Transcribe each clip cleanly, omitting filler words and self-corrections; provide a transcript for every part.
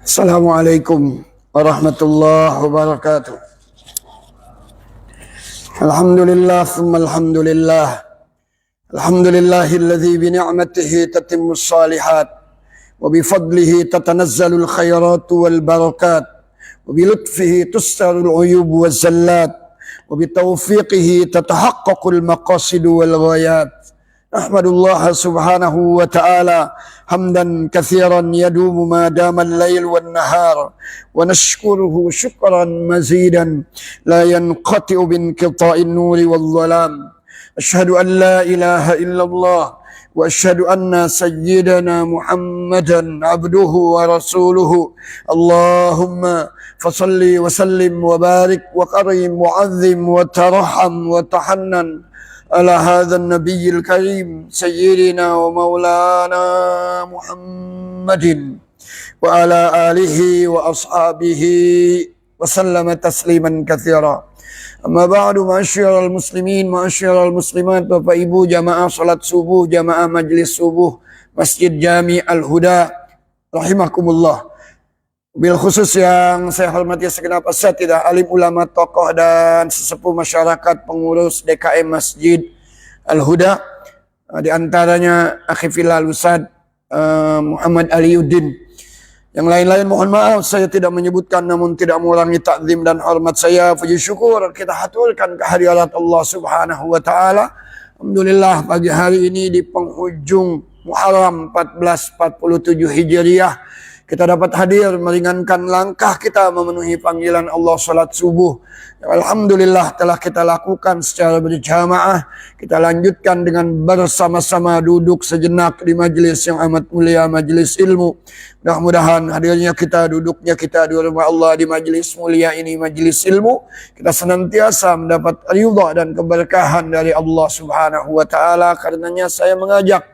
Assalamualaikum warahmatullahi wabarakatuh. Alhamdulillah thumma alhamdulillah. Alhamdulillahilladzi bi ni'matihi tatimmus shalihat wa bi fadlihi tatanazzalul khairatu wal barakat wa bi lutfihi tustarul uyub waz zallat wa bi taufiqihi tatahaqqaqul maqasid wal ghayat. Ahmadullah subhanahu wa ta'ala hamdan kathiran yadumu ma dama al-lail wan nahar wa nashkuruhu syukran mazidan la yanqati'u bin qita'in nuri wal dhalam. Ashhadu an la ilaha illallah wa ashhadu anna sayyidana Muhammadan abduhu wa rasuluhu. Allahumma fasalli wa sallim wa barik wa karim wa azim wa taraham wa tahannan ala hadzal nabiyil karim sayyidina wa maulana Muhammadin wa ala alihi wa ashabihi wa sallama tasliman katsira. Amma ba'du, ma'asyiral muslimin, ma'asyiral muslimat, Bapak Ibu jamaah salat subuh, jamaah majlis subuh Masjid Jami Al-Huda rahimakumullah. Bil khusus yang saya hormati segenap asatidzah, alim ulama, tokoh dan sesepuh masyarakat, pengurus DKM Masjid Al-Huda, di antaranya Akhi Filal Ustaz Muhammad Aliuddin. Yang lain-lain mohon maaf saya tidak menyebutkan, namun tidak mengurangi takzim dan hormat saya. Puji syukur kita haturkan kehadirat Allah Subhanahu wa taala. Alhamdulillah pagi hari ini di penghujung Muharram 1447 Hijriah kita dapat hadir meringankan langkah kita memenuhi panggilan Allah salat subuh. Alhamdulillah telah kita lakukan secara berjamaah. Kita lanjutkan dengan bersama-sama duduk sejenak di majelis yang amat mulia, majelis ilmu. Mudah-mudahan hadirnya kita, duduknya kita di rumah Allah di majelis mulia ini, majelis ilmu, kita senantiasa mendapat ridha dan keberkahan dari Allah Subhanahu wa taala. Karenanya saya mengajak,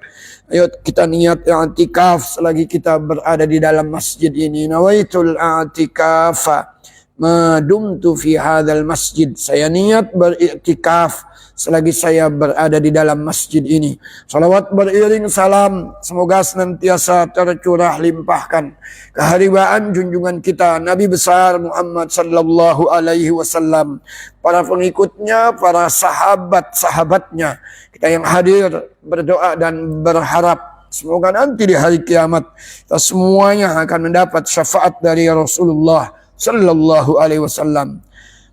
ayo kita niat i'tikaf selagi kita berada di dalam masjid ini. Nawaitul i'tikafa ma dumtu fi hadzal masjid. Saya niat beriktikaf selagi saya berada di dalam masjid ini. Salawat beriring salam semoga senantiasa tercurah limpahkan keharibaan junjungan kita Nabi besar Muhammad sallallahu alaihi wasallam, para pengikutnya, para sahabat-sahabatnya, kita yang hadir berdoa dan berharap semoga nanti di hari kiamat kita semuanya akan mendapat syafaat dari Rasulullah sallallahu alaihi wasallam.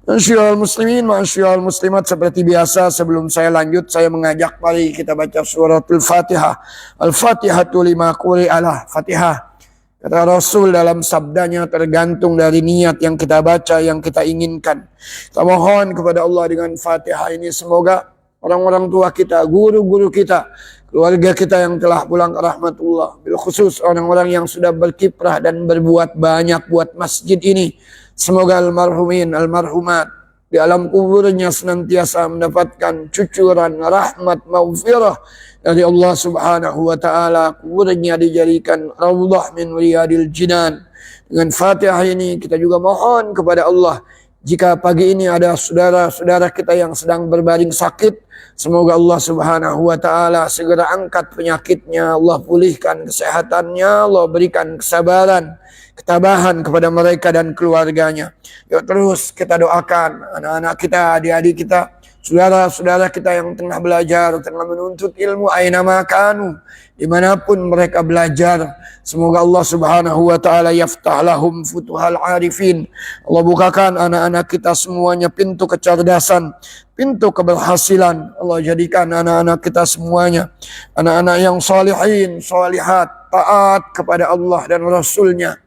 Ma'asyiral muslimin, ma'asyiral muslimat, seperti biasa sebelum saya lanjut saya mengajak mari kita baca suratul Fatihah. Al-Fatihatu lima quri'alah. Fatihah, kata Rasul dalam sabdanya, tergantung dari niat yang kita baca, yang kita inginkan. Kita mohon kepada Allah dengan Fatihah ini semoga orang-orang tua kita, guru-guru kita, keluarga kita yang telah pulang ke rahmatullah, bil khusus orang-orang yang sudah berkiprah dan berbuat banyak buat masjid ini, semoga almarhumin, almarhumat di alam kuburnya senantiasa mendapatkan cucuran rahmat maghfirah dari Allah Subhanahu wa taala. Kuburnya dijadikan raudhah min riyadil jinan. Dengan Fatihah ini kita juga mohon kepada Allah, jika pagi ini ada saudara-saudara kita yang sedang berbaring sakit, semoga Allah Subhanahu wa taala segera angkat penyakitnya, Allah pulihkan kesehatannya, Allah berikan kesabaran, ketabahan kepada mereka dan keluarganya. Yuk terus kita doakan anak-anak kita, adik-adik kita, saudara-saudara kita yang tengah belajar, tengah menuntut ilmu, aina makanu, dimanapun mereka belajar, semoga Allah Subhanahu wa taala yaftah lahum futuhal arifin. Allah bukakan anak-anak kita semuanya pintu kecerdasan, pintu keberhasilan. Allah jadikan anak-anak kita semuanya anak-anak yang salihin, salihat, taat kepada Allah dan Rasulnya,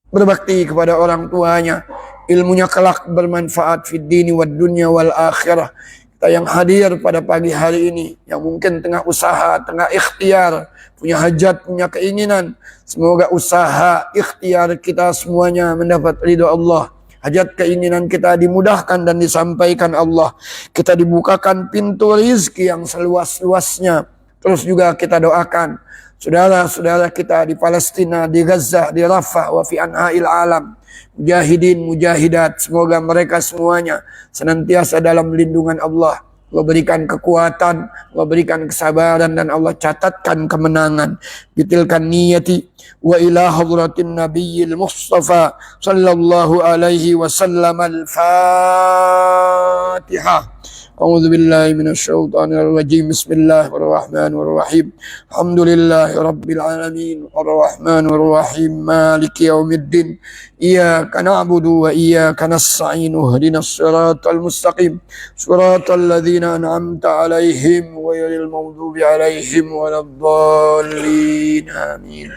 berbakti kepada orang tuanya, ilmunya kelak bermanfaat fid dini wad dunya wal akhirah. Kita yang hadir pada pagi hari ini, yang mungkin tengah usaha, tengah ikhtiar, punya hajat, punya keinginan, semoga usaha ikhtiar kita semuanya mendapat ridha Allah. Hajat keinginan kita dimudahkan dan disampaikan Allah. Kita dibukakan pintu rizki yang seluas-luasnya. Terus juga kita doakan saudara-saudara kita di Palestina, di Gaza, di Rafah, wa fi anha'il alam, mujahidin, mujahidat, semoga mereka semuanya senantiasa dalam lindungan Allah. Allah berikan kekuatan, Allah berikan kesabaran, dan Allah catatkan kemenangan. Bitilkan niyati wa ila hadratin nabiyil mustafa sallallahu alaihi wasallam al-Fatihah. A'udzu billahi minasyaitonir rajim. Bismillahirrahmanirrahim. Alhamdulillahi rabbil alamin arrahmanir rahim maliki yaumiddin. Iyyaka na'budu wa iyyaka nasta'in. Ihdinas siratal mustaqim. Siratal ladzina an'amta 'alaihim ghairil maghdubi 'alaihim waladdallin. Amin.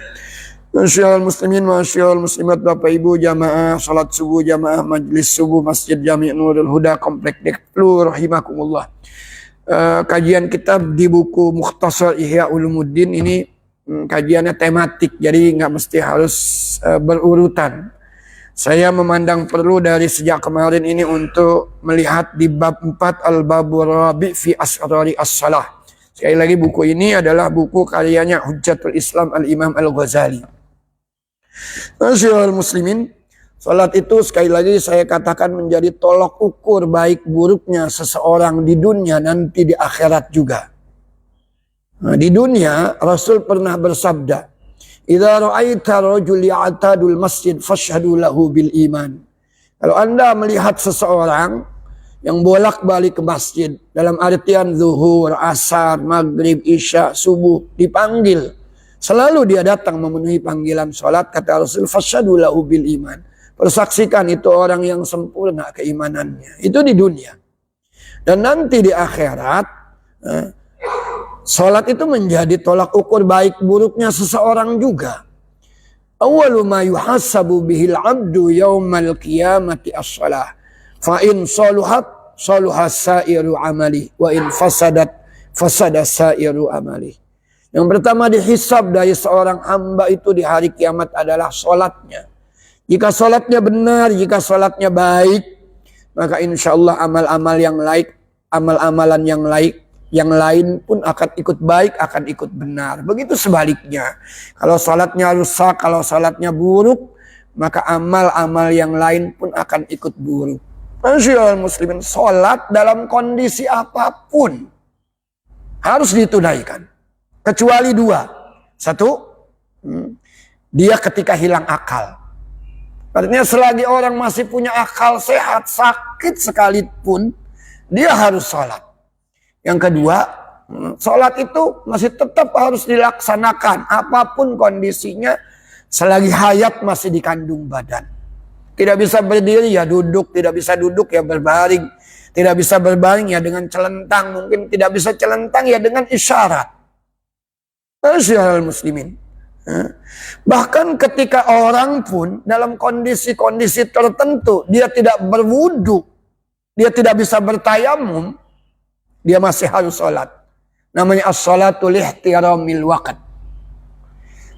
Masyaallah muslimin, masyaallah muslimat, Bapak Ibu jamaah salat subuh, jamaah majlis subuh Masjid Jami' Nurul Huda Komplek Dekplu rahimakumullah. Kajian kitab di buku Mukhtasar Ihya Ulumuddin ini kajiannya tematik, jadi nggak mesti harus berurutan. Saya memandang perlu dari sejak kemarin ini untuk melihat di bab 4 Al-Babur Rabi' fi Asrari As-Salah. Sekali lagi buku ini adalah buku karyanya Hujjatul Islam Al-Imam Al-Ghazali. Masyaallah muslimin, salat itu sekali lagi saya katakan menjadi tolok ukur baik buruknya seseorang di dunia, nanti di akhirat juga. Nah, di dunia Rasul pernah bersabda, "Idza ra'aita rajul ya'tadul masjid fashhadu lahu bil iman." Kalau Anda melihat seseorang yang bolak-balik ke masjid dalam artian zuhur, asar, maghrib, isya, subuh, dipanggil, selalu dia datang memenuhi panggilan sholat, kata Rasul, fashhadu lahu bil iman. Persaksikan itu orang yang sempurna keimanannya. Itu di dunia. Dan nanti di akhirat, sholat itu menjadi tolak ukur baik buruknya seseorang juga. Awwalu ma yuhasabu bihil abdu yaumal qiyamati as-shalah. Fa in saluhat saluha sa'iru amali wa in fasadat fasada sa'iru amali. Yang pertama dihisab dari seorang hamba itu di hari kiamat adalah sholatnya. Jika sholatnya benar, jika sholatnya baik, maka insya Allah amal-amal yang lain, amal-amalan yang lain pun akan ikut baik, akan ikut benar. Begitu sebaliknya. Kalau sholatnya rusak, kalau sholatnya buruk, maka amal-amal yang lain pun akan ikut buruk. Masyaallah muslimin, sholat dalam kondisi apapun harus ditunaikan. Kecuali dua. Satu, dia ketika hilang akal. Artinya selagi orang masih punya akal sehat, sakit sekalipun, dia harus sholat. Yang kedua, sholat itu masih tetap harus dilaksanakan. Apapun kondisinya, selagi hayat masih dikandung badan. Tidak bisa berdiri ya duduk, tidak bisa duduk ya berbaring. Tidak bisa berbaring ya dengan celentang, mungkin tidak bisa celentang ya dengan isyarat. Masyaallah muslimin. Bahkan ketika orang pun dalam kondisi-kondisi tertentu dia tidak berwudu, dia tidak bisa bertayamum, dia masih harus sholat. Namanya as-salatu lihtiramil waqt.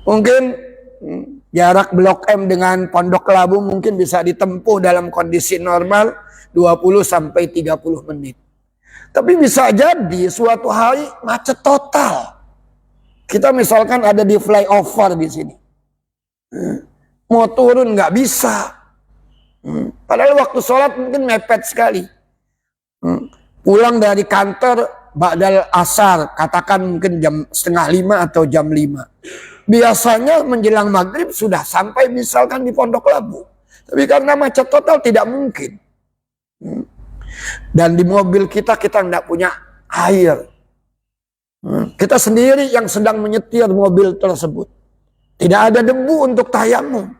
Mungkin jarak Blok M dengan Pondok Labu mungkin bisa ditempuh dalam kondisi normal 20 sampai 30 menit. Tapi bisa jadi suatu hari macet total. Kita misalkan ada di flyover di sini. Mau turun nggak bisa. Padahal waktu sholat mungkin mepet sekali. Pulang dari kantor ba'dal asar, katakan mungkin jam 4:30 atau jam 5. Biasanya menjelang maghrib sudah sampai misalkan di Pondok Labu. Tapi karena macet total tidak mungkin. Dan di mobil kita tidak punya air. Kita sendiri yang sedang menyetir mobil tersebut. Tidak ada debu untuk tayamum.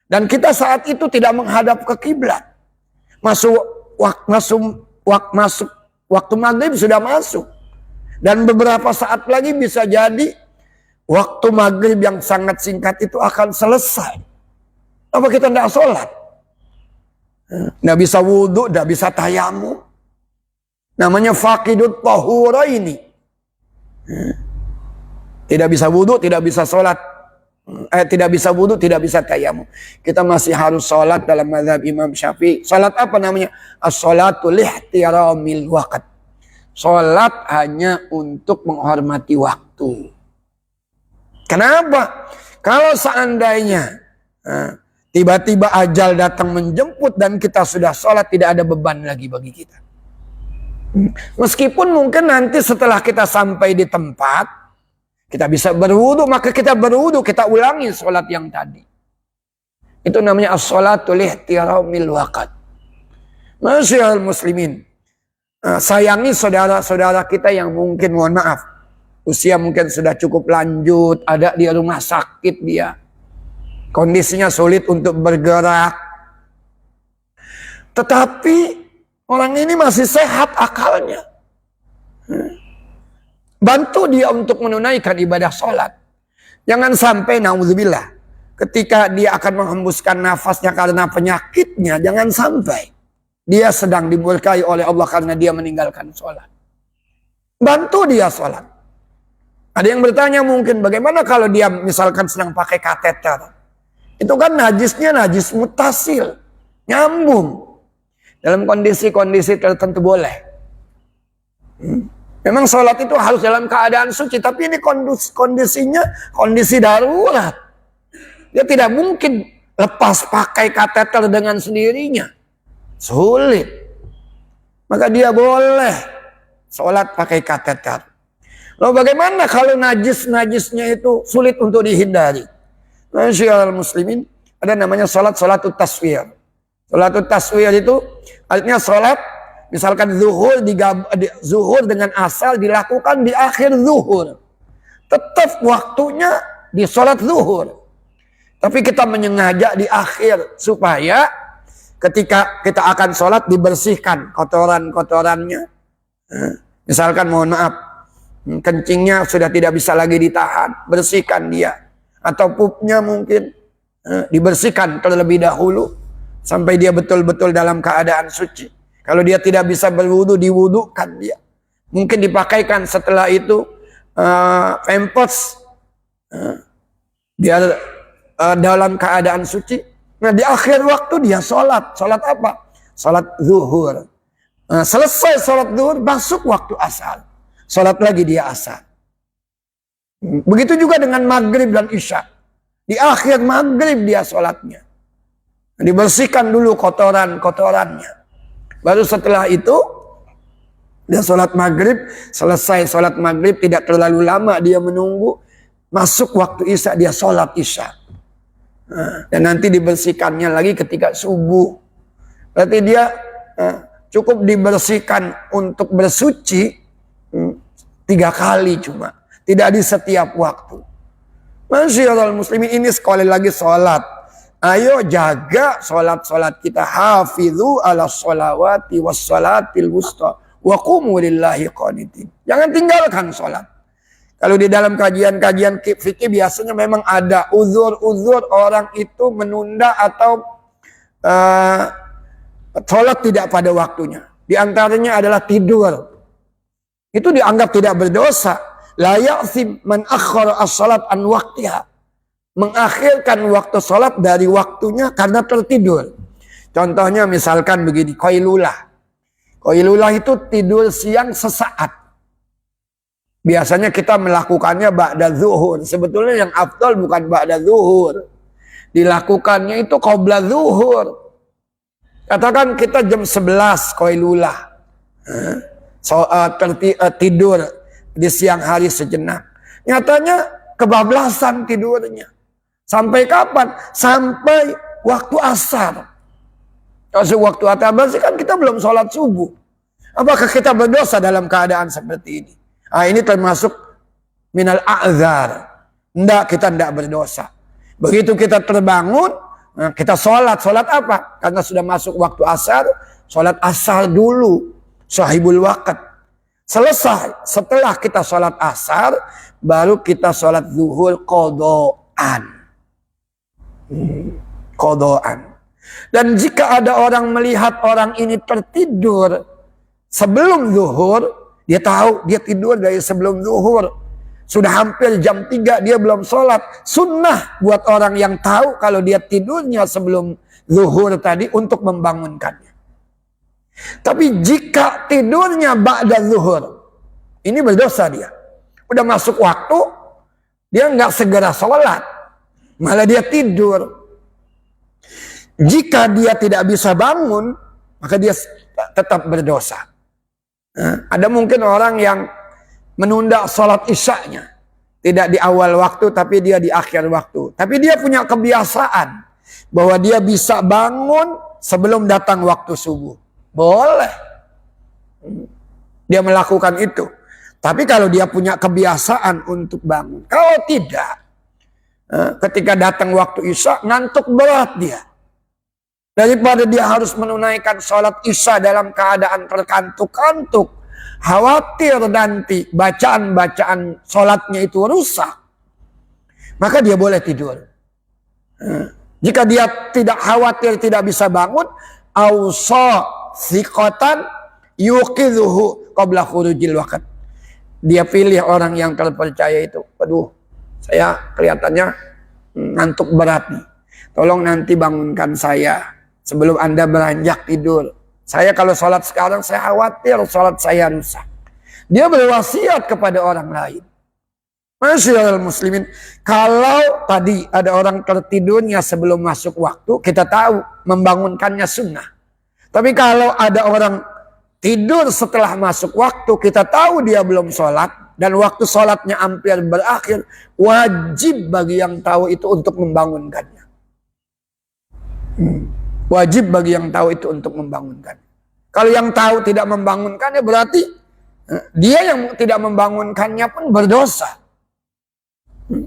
Dan kita saat itu tidak menghadap ke kiblat. Waktu maghrib sudah masuk. Dan beberapa saat lagi bisa jadi waktu maghrib yang sangat singkat itu akan selesai. Apa kita tidak sholat? Tidak bisa wudhu, tidak bisa tayamum. Namanya faqidut tahuraini. Tidak bisa wudhu, tidak bisa sholat. Tidak bisa wudhu, tidak bisa tayamum. Kita masih harus sholat dalam mazhab Imam Syafi'i. Sholat apa namanya? As-sholatu lihtiramil waqt. Sholat hanya untuk menghormati waktu. Kenapa? Kalau seandainya tiba-tiba ajal datang menjemput dan kita sudah sholat, tidak ada beban lagi bagi kita. Meskipun mungkin nanti setelah kita sampai di tempat, kita bisa berwudu, maka kita berwudu, kita ulangi sholat yang tadi. Itu namanya as-sholatu lihtiramil waqt. Masyaallah muslimin, sayangi saudara-saudara kita yang mungkin, mohon maaf, usia mungkin sudah cukup lanjut, ada di rumah sakit dia, kondisinya sulit untuk bergerak, tetapi orang ini masih sehat akalnya. Bantu dia untuk menunaikan ibadah sholat. Jangan sampai, naudzubillah, ketika dia akan menghembuskan nafasnya karena penyakitnya, jangan sampai dia sedang diberkahi oleh Allah karena dia meninggalkan sholat. Bantu dia sholat. Ada yang bertanya mungkin, bagaimana kalau dia misalkan sedang pakai kateter? Itu kan najisnya najis mutasil, nyambung. Dalam kondisi-kondisi tertentu boleh. Memang sholat itu harus dalam keadaan suci, tapi ini kondisinya kondisi darurat. Dia tidak mungkin lepas pakai kateter dengan sendirinya. Sulit. Maka dia boleh sholat pakai kateter. Lalu bagaimana kalau najis-najisnya itu sulit untuk dihindari? Masyaallah muslimin, ada namanya sholatut taswir. Sholatut taswir itu artinya sholat, misalkan zuhur dengan asar dilakukan di akhir zuhur. Tetap waktunya di sholat zuhur. Tapi kita menyengaja di akhir supaya ketika kita akan sholat dibersihkan kotoran-kotorannya. Misalkan mohon maaf, kencingnya sudah tidak bisa lagi ditahan, bersihkan dia. Atau pupnya mungkin dibersihkan terlebih dahulu sampai dia betul-betul dalam keadaan suci. Kalau dia tidak bisa berwudu, diwudukan dia. Mungkin dipakaikan setelah itu pampers biar dalam keadaan suci. Nah, di akhir waktu dia sholat. Sholat apa? Sholat zuhur. Selesai sholat zuhur, masuk waktu asar. Sholat lagi dia asar. Begitu juga dengan maghrib dan isya. Di akhir maghrib dia sholatnya. Dibersihkan dulu kotoran-kotorannya. Baru setelah itu dia sholat maghrib. Selesai sholat maghrib, tidak terlalu lama dia menunggu. Masuk waktu isya, dia sholat isya. Dan nanti dibersihkannya lagi ketika subuh. Berarti dia cukup dibersihkan untuk bersuci 3 kali cuma. Tidak di setiap waktu. Masyaallah muslimin, ini sekali lagi sholat. Ayo jaga sholat-sholat kita. Hafidhu ala sholawati was sholatil wusta wa qumu lillahi qanitin. Jangan tinggalkan sholat. Kalau di dalam kajian-kajian fikih biasanya memang ada uzur-uzur orang itu menunda atau sholat tidak pada waktunya. Di antaranya adalah tidur. Itu dianggap tidak berdosa. La ya'thim man akhara as-salat an waqtiha. Mengakhirkan waktu sholat dari waktunya karena tertidur. Contohnya misalkan begini, qailulah. Qailulah itu tidur siang sesaat. Biasanya kita melakukannya ba'da zuhur. Sebetulnya yang afdal bukan ba'da zuhur. Dilakukannya itu qabla zuhur. Katakan kita jam 11 qailulah. Tidur di siang hari sejenak. Nyatanya kebablasan tidurnya. Sampai kapan? Sampai waktu asar. Kalau waktu asar kan kita belum sholat subuh. Apakah kita berdosa dalam keadaan seperti ini? Ini termasuk minal a'zar. Enggak, kita enggak berdosa. Begitu kita terbangun, kita sholat. Sholat apa? Karena sudah masuk waktu asar, sholat asar dulu. Sahibul waqt. Selesai. Setelah kita sholat asar, baru kita sholat zuhur qadhaan. Qadhaan. Dan jika ada orang melihat orang ini tertidur sebelum zuhur, dia tahu dia tidur dari sebelum zuhur. Sudah hampir jam 3 dia belum sholat. Sunnah buat orang yang tahu kalau dia tidurnya sebelum zuhur tadi untuk membangunkannya. Tapi jika tidurnya ba'da zuhur, ini berdosa dia. Udah masuk waktu, dia nggak segera sholat. Malah dia tidur. Jika dia tidak bisa bangun, maka dia tetap berdosa. Ada mungkin orang yang menunda sholat isyanya. Tidak di awal waktu, tapi dia di akhir waktu. Tapi dia punya kebiasaan bahwa dia bisa bangun sebelum datang waktu subuh. Boleh. Dia melakukan itu. Tapi kalau dia punya kebiasaan untuk bangun. Kalau tidak, ketika datang waktu isya, ngantuk berat dia. Daripada dia harus menunaikan sholat isya dalam keadaan terkantuk-kantuk. Khawatir nanti bacaan-bacaan sholatnya itu rusak. Maka dia boleh tidur. Jika dia tidak khawatir tidak bisa bangun. Awsa thiqatan yuqidhuhu qabla khurujil waqt. Dia pilih orang yang terpercaya itu. Aduh, saya kelihatannya ngantuk berat nih. Tolong nanti bangunkan saya sebelum Anda beranjak tidur. Saya kalau sholat sekarang saya khawatir sholat saya rusak. Dia berwasiat kepada orang lain. Masyaallah muslimin. Kalau tadi ada orang tertidurnya sebelum masuk waktu, kita tahu membangunkannya sunnah. Tapi kalau ada orang tidur setelah masuk waktu, kita tahu dia belum sholat. Dan waktu sholatnya hampir berakhir, wajib bagi yang tahu itu untuk membangunkannya. Wajib bagi yang tahu itu untuk membangunkan. Kalau yang tahu tidak membangunkannya berarti dia yang tidak membangunkannya pun berdosa.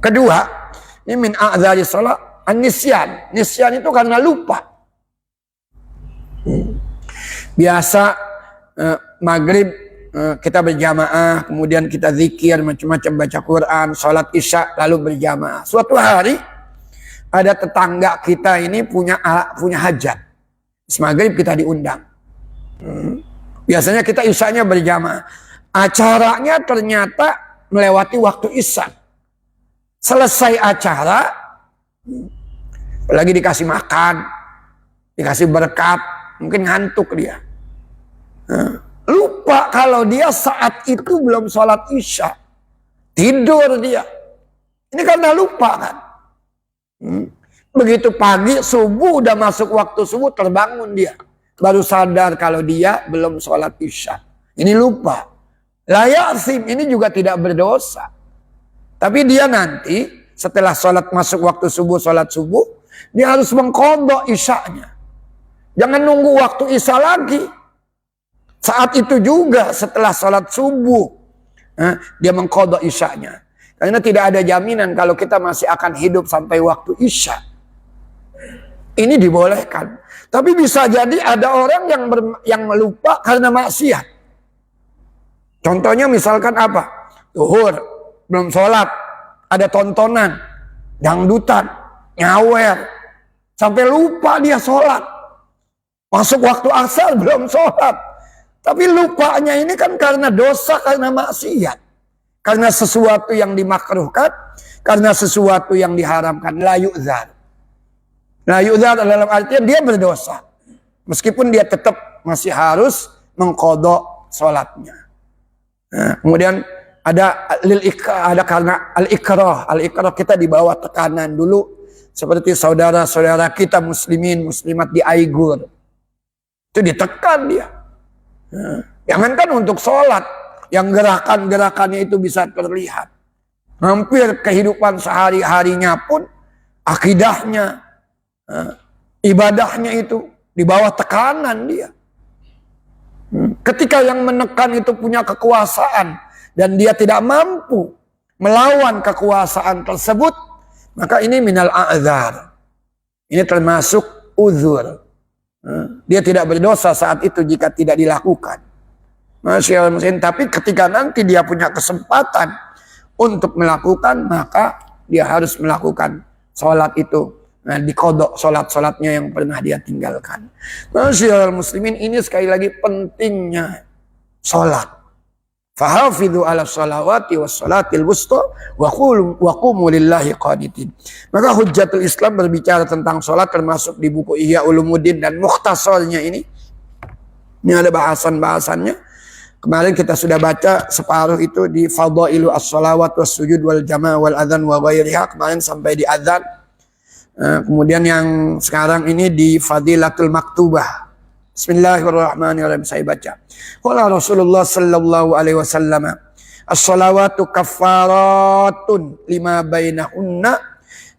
Kedua, ini min a'dzari shalah an-nisyan. Nisyan itu karena lupa. Biasa maghrib kita berjamaah, kemudian kita zikir macam-macam, baca Quran, sholat isya lalu berjamaah. Suatu hari ada tetangga kita ini punya hajat. Maghrib kita diundang. Biasanya kita isyanya berjamaah. Acaranya ternyata melewati waktu isya. Selesai acara, lagi dikasih makan, dikasih berkat, mungkin ngantuk dia. Lupa kalau dia saat itu belum sholat isya. Tidur dia. Ini karena lupa kan. Begitu pagi subuh udah masuk waktu subuh terbangun dia. Baru sadar kalau dia belum sholat isya. Ini lupa. La ya'sim, ini juga tidak berdosa. Tapi dia nanti setelah sholat masuk waktu subuh, sholat subuh, dia harus mengqadha isyanya. Jangan nunggu waktu isya lagi. Saat itu juga setelah sholat subuh, dia mengqadha isyanya. Karena tidak ada jaminan kalau kita masih akan hidup sampai waktu isya. Ini dibolehkan. Tapi bisa jadi ada orang yang lupa karena maksiat. Contohnya misalkan apa? Zuhur, belum sholat, ada tontonan, dangdutan, nyawer. Sampai lupa dia sholat. Masuk waktu asar belum sholat. Tapi lupanya ini kan karena dosa, karena maksiat. Karena sesuatu yang dimakruhkan, karena sesuatu yang diharamkan. La yu'dzar. La yu'dzar dalam artian dia berdosa. Meskipun dia tetap masih harus mengqadha sholatnya. Nah, kemudian ada karena al-ikrah. Al-ikrah kita di bawah tekanan dulu. Seperti saudara-saudara kita muslimin, muslimat di Aigur. Itu ditekan dia. Jangankan untuk sholat. Yang gerakan-gerakannya itu bisa terlihat. Hampir kehidupan sehari-harinya pun. Akidahnya. Ibadahnya itu di bawah tekanan dia. Ketika yang menekan itu punya kekuasaan dan dia tidak mampu melawan kekuasaan tersebut, maka ini minal a'dzar. Ini termasuk uzur. Dia tidak berdosa saat itu jika tidak dilakukan. Masyaallah, tapi ketika nanti dia punya kesempatan untuk melakukan, maka dia harus melakukan sholat itu. Nah, diqadha sholat-sholatnya yang pernah dia tinggalkan. Masyaallah muslimin, ini sekali lagi pentingnya sholat. Fahafidhu ala sholawati was sholatil wusta wa qumu lillahi qanitin. Maka Hujjatul Islam berbicara tentang sholat termasuk di buku Ihya Ulumuddin dan mukhtasarnya ini. Ini ada bahasan-bahasannya. Kemarin kita sudah baca separuh itu di Fadailu as-sholawat was sujud wal jamaah wal adzan wa ghairiha. Kemarin sampai di adzan. Kemudian yang sekarang ini di Fadilatul Maktubah. Bismillahirrahmanirrahim, saya baca. Qala Rasulullah sallallahu alaihi wasallam, as-salawatu kaffaratun lima bainahunna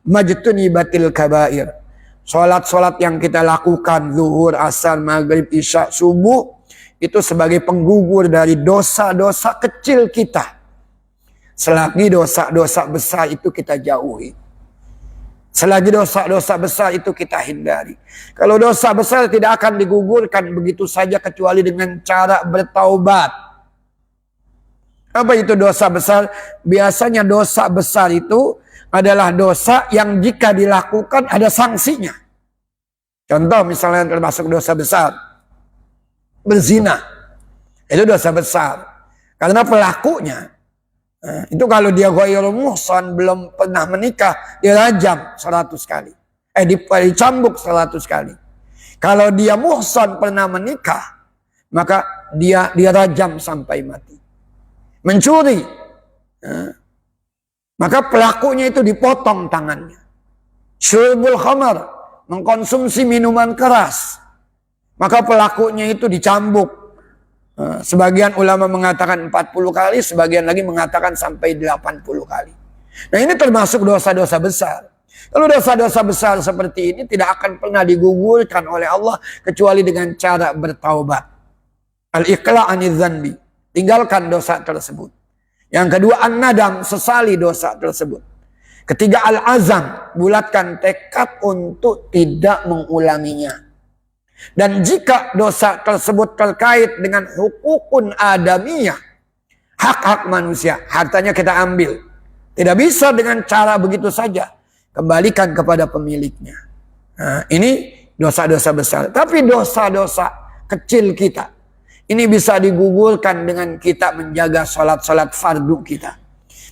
majtunibatil kabair. Salat-salat yang kita lakukan zuhur, asar, maghrib, isya, subuh itu sebagai penggugur dari dosa-dosa kecil kita. Selagi dosa-dosa besar itu kita jauhi. Selagi dosa-dosa besar itu kita hindari. Kalau dosa besar tidak akan digugurkan begitu saja kecuali dengan cara bertaubat. Apa itu dosa besar? Biasanya dosa besar itu adalah dosa yang jika dilakukan ada sanksinya. Contoh misalnya termasuk dosa besar, berzina. Itu dosa besar. Karena pelakunya, itu kalau dia ghairu muhsan, belum pernah menikah, dirajam 100 kali. Dicambuk 100 kali. Kalau dia muhsan pernah menikah, maka dia dirajam sampai mati. Mencuri, maka pelakunya itu dipotong tangannya. Syurbul khamar, mengkonsumsi minuman keras, maka pelakunya itu dicambuk. Sebagian ulama mengatakan 40 kali, sebagian lagi mengatakan sampai 80 kali. Nah, ini termasuk dosa-dosa besar. Kalau dosa-dosa besar seperti ini tidak akan pernah digugurkan oleh Allah kecuali dengan cara bertaubat. Al-iqla' anidz dzanbi, tinggalkan dosa tersebut. Yang kedua, an-nadam, sesali dosa tersebut. Ketiga, al-azam, bulatkan tekad untuk tidak mengulanginya. Dan jika dosa tersebut terkait dengan hukukun adamiyah, hak-hak manusia, hartanya kita ambil, tidak bisa dengan cara begitu saja, kembalikan kepada pemiliknya. Nah, ini dosa-dosa besar. Tapi dosa-dosa kecil kita, ini bisa digugurkan dengan kita menjaga salat-salat fardu kita.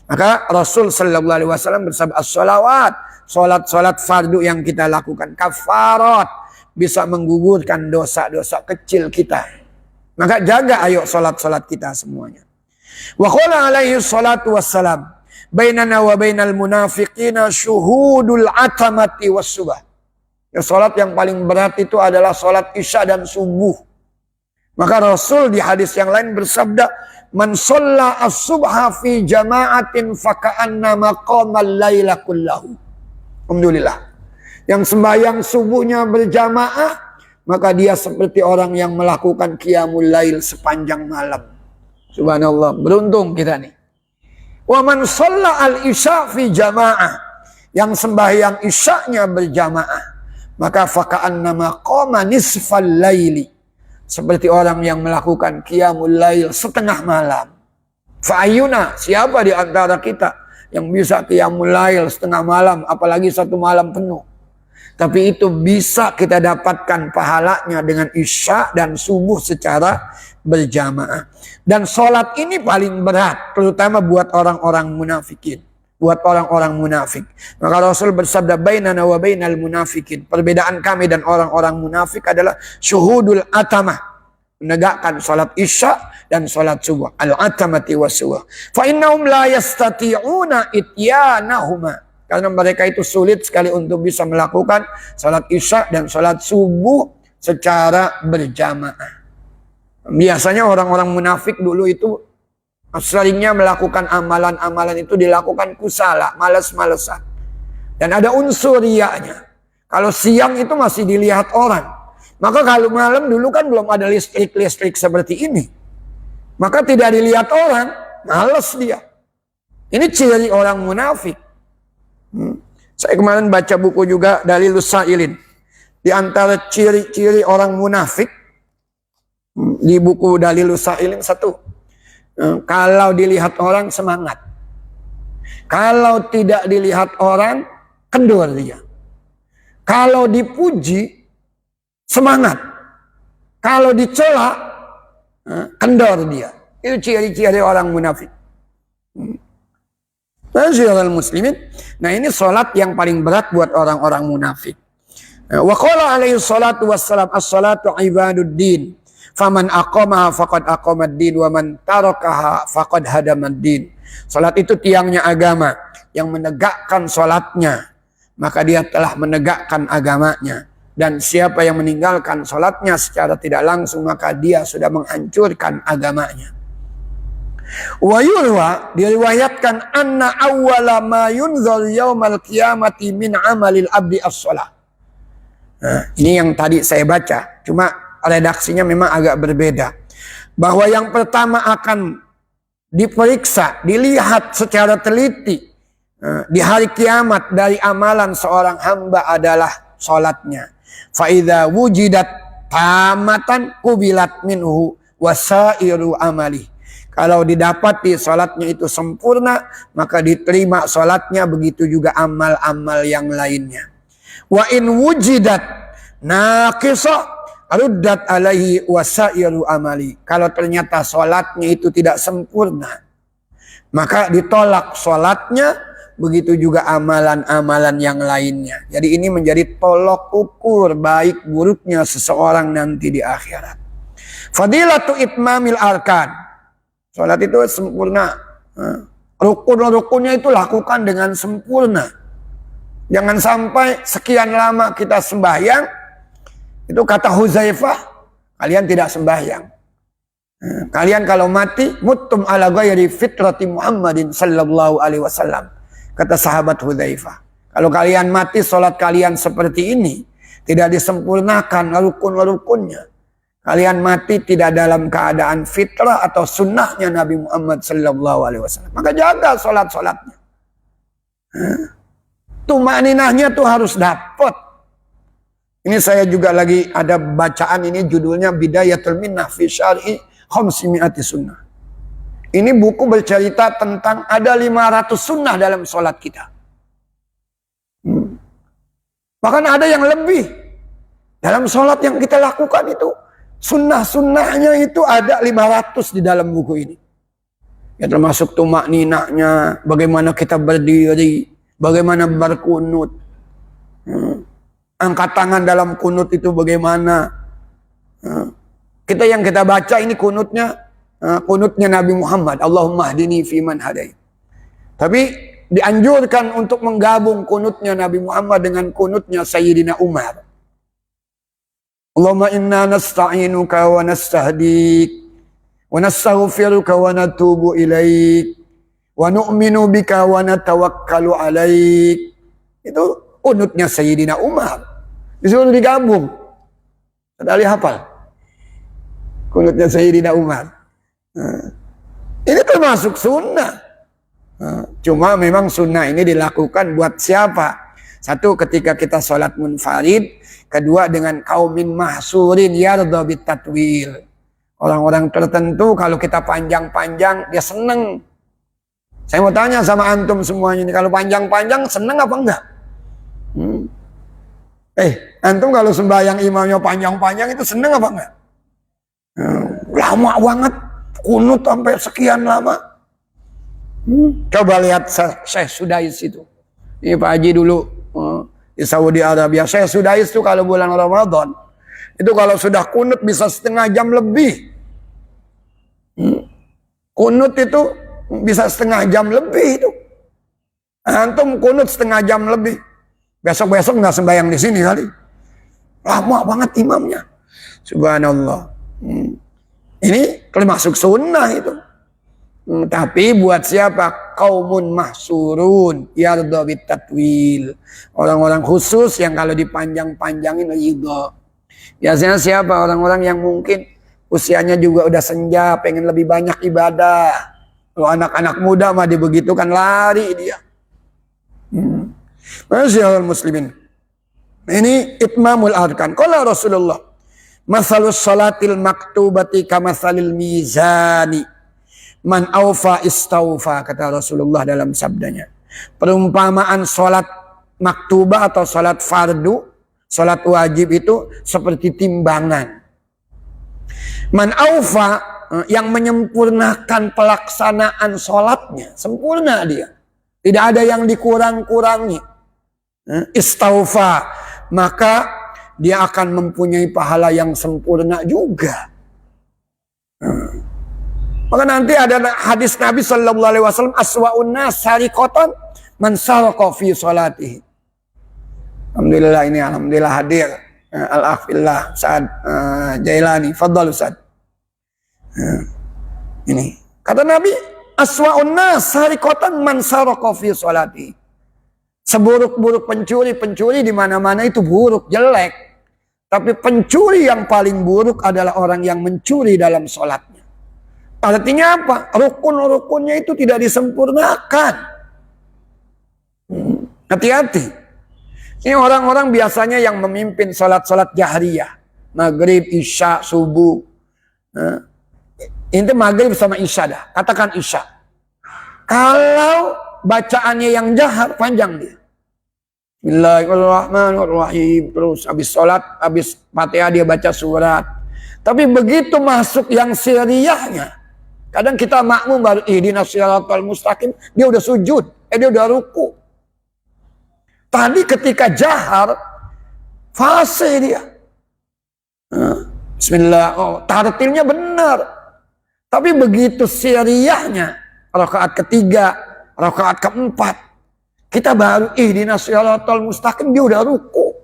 Maka Rasul sallallahu alaihi wasallam bersabda, as-shalawat, salat-salat fardu yang kita lakukan kafarat, bisa menggugurkan dosa-dosa kecil kita. Maka jaga ayo salat-salat kita semuanya. Wa qala alaihi salatu wassalam, bainana wa bainal munafiqina syuhudul atamati wassubah. Ya, salat yang paling berat itu adalah salat isya dan subuh. Maka Rasul di hadis yang lain bersabda, man shalla as-subha fi jama'atin faka'annama qama al-laila kullahu. Alhamdulillah. Yang sembahyang subuhnya berjamaah, maka dia seperti orang yang melakukan qiyamul lail sepanjang malam. Subhanallah, beruntung kita nih. Wa man shalla al-isya fi jamaah, yang sembahyang isya'nya berjamaah, maka faka'annama qama nisfal laili, seperti orang yang melakukan qiyamul lail setengah malam. Fa'ayuna, siapa di antara kita yang bisa qiyamul lail setengah malam, apalagi satu malam penuh? Tapi itu bisa kita dapatkan pahalanya dengan isya dan subuh secara berjamaah. Dan sholat ini paling berat, terutama buat orang-orang munafikin. Buat orang-orang munafik. Maka Rasul bersabda, bainana wa bainal munafikin. Perbedaan kami dan orang-orang munafik adalah syuhudul atamah, menegakkan sholat isya dan sholat subuh. Al-atamati wa subuh. Fa innahum la yastati'una ityanahuma. Karena mereka itu sulit sekali untuk bisa melakukan salat isya dan salat subuh secara berjamaah. Biasanya orang-orang munafik dulu itu seringnya melakukan amalan-amalan itu dilakukan kusala, malas-malesan. Dan ada unsur riyanya. Kalau siang itu masih dilihat orang. Maka kalau malam dulu kan belum ada listrik-listrik seperti ini. Maka tidak dilihat orang, malas dia. Ini ciri orang munafik. Saya kemarin baca buku juga Dalilus Sa'ilin. Di antara ciri-ciri orang munafik di buku Dalilus Sa'ilin satu, kalau dilihat orang semangat, kalau tidak dilihat orang kendur dia, kalau dipuji semangat, kalau dicela kendor dia. Itu ciri-ciri orang munafik. Masyaallah muslimin. Nah, ini salat yang paling berat buat orang-orang munafik. Wa qala alaihi salatu wassalam, as-salatu ibaduddin. Faman aqamaha faqad aqamad-din wa man tarakaha faqad hadamad-din. Salat itu tiangnya agama. Yang menegakkan salatnya, maka dia telah menegakkan agamanya. Dan siapa yang meninggalkan sholatnya secara tidak langsung, maka dia sudah menghancurkan agamanya. Wa yurwa, diriwayatkan anna awwala ma yunzal yaumal qiyamati min amalil abdi as-shalah. Nah, ini yang tadi saya baca, cuma redaksinya memang agak berbeda. Bahwa yang pertama akan diperiksa, dilihat secara teliti di hari kiamat dari amalan seorang hamba adalah sholatnya. Fa idza wujidat tamatan kubilat minhu wasairu amali. Kalau didapati sholatnya itu sempurna, maka diterima sholatnya, begitu juga amal-amal yang lainnya. Wa in wujidat naqisa ruddat alaihi wasairu amali. Kalau ternyata sholatnya itu tidak sempurna, maka ditolak sholatnya, begitu juga amalan-amalan yang lainnya. Jadi ini menjadi tolok ukur baik buruknya seseorang nanti di akhirat. Fadilatu itmamil arkan. Sholat itu sempurna. Rukun-rukunnya itu lakukan dengan sempurna. Jangan sampai sekian lama kita sembahyang, itu kata Huzaifah, kalian tidak sembahyang. Kalian kalau mati, muttum ala ghairi fitrati Muhammadin sallallahu alaihi wasallam. Kata sahabat Huzaifah, kalau kalian mati sholat kalian seperti ini, tidak disempurnakan rukun-rukunnya, kalian mati tidak dalam keadaan fitrah atau sunnahnya Nabi Muhammad sallallahu alaihi wasallam. Maka jaga sholat-sholatnya. Tumaninahnya tuh harus dapat. Ini saya juga lagi ada bacaan, ini judulnya Bidayatul Minnah fi Syar'i Khamsimi'ati Sunnah. Ini buku bercerita tentang ada 500 sunnah dalam sholat kita. Bahkan ada yang lebih. Dalam sholat yang kita lakukan itu, sunnah-sunnahnya itu ada 500 di dalam buku ini. Ya, termasuk tumak ninaknya, bagaimana kita berdiri, bagaimana berkunut. Angkat tangan dalam kunut itu bagaimana. Kita yang kita baca ini kunutnya Nabi Muhammad, Allahumma hdini fiman hadait. Tapi dianjurkan untuk menggabung kunutnya Nabi Muhammad dengan kunutnya Sayyidina Umar. Allahumma inna nasta'inuka wa nastahdik wa nastaghfiruka wa natubu ilaik wa nu'minu bika wa natawakkalu alaik. Itu kunutnya Sayyidina Umar. Disuruh digabung. Ada ahli hafal kunutnya Sayyidina Umar. Ini termasuk sunnah. Cuma memang sunnah ini dilakukan buat siapa? Satu, ketika kita sholat munfarid. Kedua, dengan kaumin mahsurin yardha bitatwil. Orang-orang tertentu kalau kita panjang-panjang dia seneng. Saya mau tanya sama antum semuanya ini, kalau panjang-panjang seneng apa enggak? Antum kalau sembahyang imamnya panjang-panjang itu seneng apa enggak? Lama banget, kunut sampai sekian lama. Coba lihat Syekh Sudais itu. Ini Pak Haji dulu di Saudi Arabia. Syekh Sudais itu kalau bulan Ramadan, itu kalau sudah kunut bisa setengah jam lebih. Kunut itu bisa setengah jam lebih itu. Antum kunut setengah jam lebih. Besok-besok nggak sembahyang di sini kali. Lama banget imamnya. Subhanallah. Ini termasuk sunnah itu. Tapi buat siapa? Qaumun mahsurun yardha bitatwil. Orang-orang khusus yang kalau dipanjang-panjangin ridha. Biasanya siapa? Orang-orang yang mungkin usianya juga udah senja, pengen lebih banyak ibadah. Kalau anak-anak muda mah dibegitukan lari dia. Masyaallah muslimin. Ini itmamul arkan. Qala Rasulullah, masalus salatil maktubati kamasalil mizani. Man aufa istaufa, kata Rasulullah dalam sabdanya. Perumpamaan salat maktubah atau salat fardu, salat wajib itu seperti timbangan. Man aufa, yang menyempurnakan pelaksanaan salatnya, sempurna dia. Tidak ada yang dikurang-kurangi. Istaufa, maka dia akan mempunyai pahala yang sempurna juga. Maka nanti ada hadis Nabi sallallahu alaihi wasallam, aswa'un nas sariqatan man saraqa fi salatihi. Alhamdulillah, ini alhamdulillah hadir Al-Akhfillah Sa'ad Jailani. Fadhal Ustaz. Ini kata Nabi, aswa'un nas sariqatan man sarqa fi sholati. Seburuk-buruk pencuri di mana-mana itu buruk, jelek. Tapi pencuri yang paling buruk adalah orang yang mencuri dalam sholatnya. Artinya apa? Rukun-rukunnya itu tidak disempurnakan. Hati-hati. Ini orang-orang biasanya yang memimpin sholat-sholat jahriyah. Maghrib, isya, subuh. Ini maghrib sama isya dah. Katakan isya. Kalau bacaannya yang jahar, panjang dia. Bismillahirrahmanirrahim. Terus habis sholat, habis Fatihah dia baca surat. Tapi begitu masuk yang siriyahnya, kadang kita makmum baru ihdinas siratal mustaqim, dia udah sujud, dia udah ruku. Tadi ketika jahar, fase dia. Bismillah, tartilnya benar. Tapi begitu siriyahnya, rakaat ketiga, rakaat keempat, kita baru ihdinas siratal mustaqim, dia udah ruku.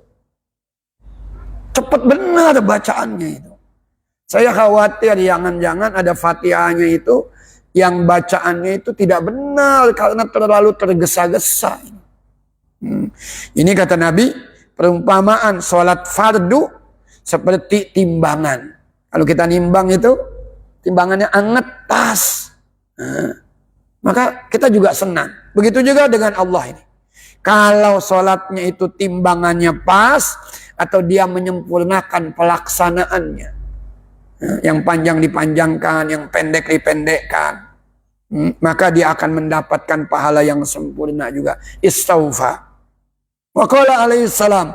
Cepat benar bacaannya itu. Saya khawatir jangan-jangan ada Fatihahnya itu yang bacaannya itu tidak benar karena terlalu tergesa-gesa. Ini kata Nabi, perumpamaan sholat fardu seperti timbangan. Kalau kita nimbang itu, timbangannya anget, pas. Maka kita juga senang. Begitu juga dengan Allah ini. Kalau sholatnya itu timbangannya pas, atau dia menyempurnakan pelaksanaannya. Yang panjang dipanjangkan, yang pendek dipendekkan. Maka dia akan mendapatkan pahala yang sempurna juga. Istaufa. Wa qala alaihi salam,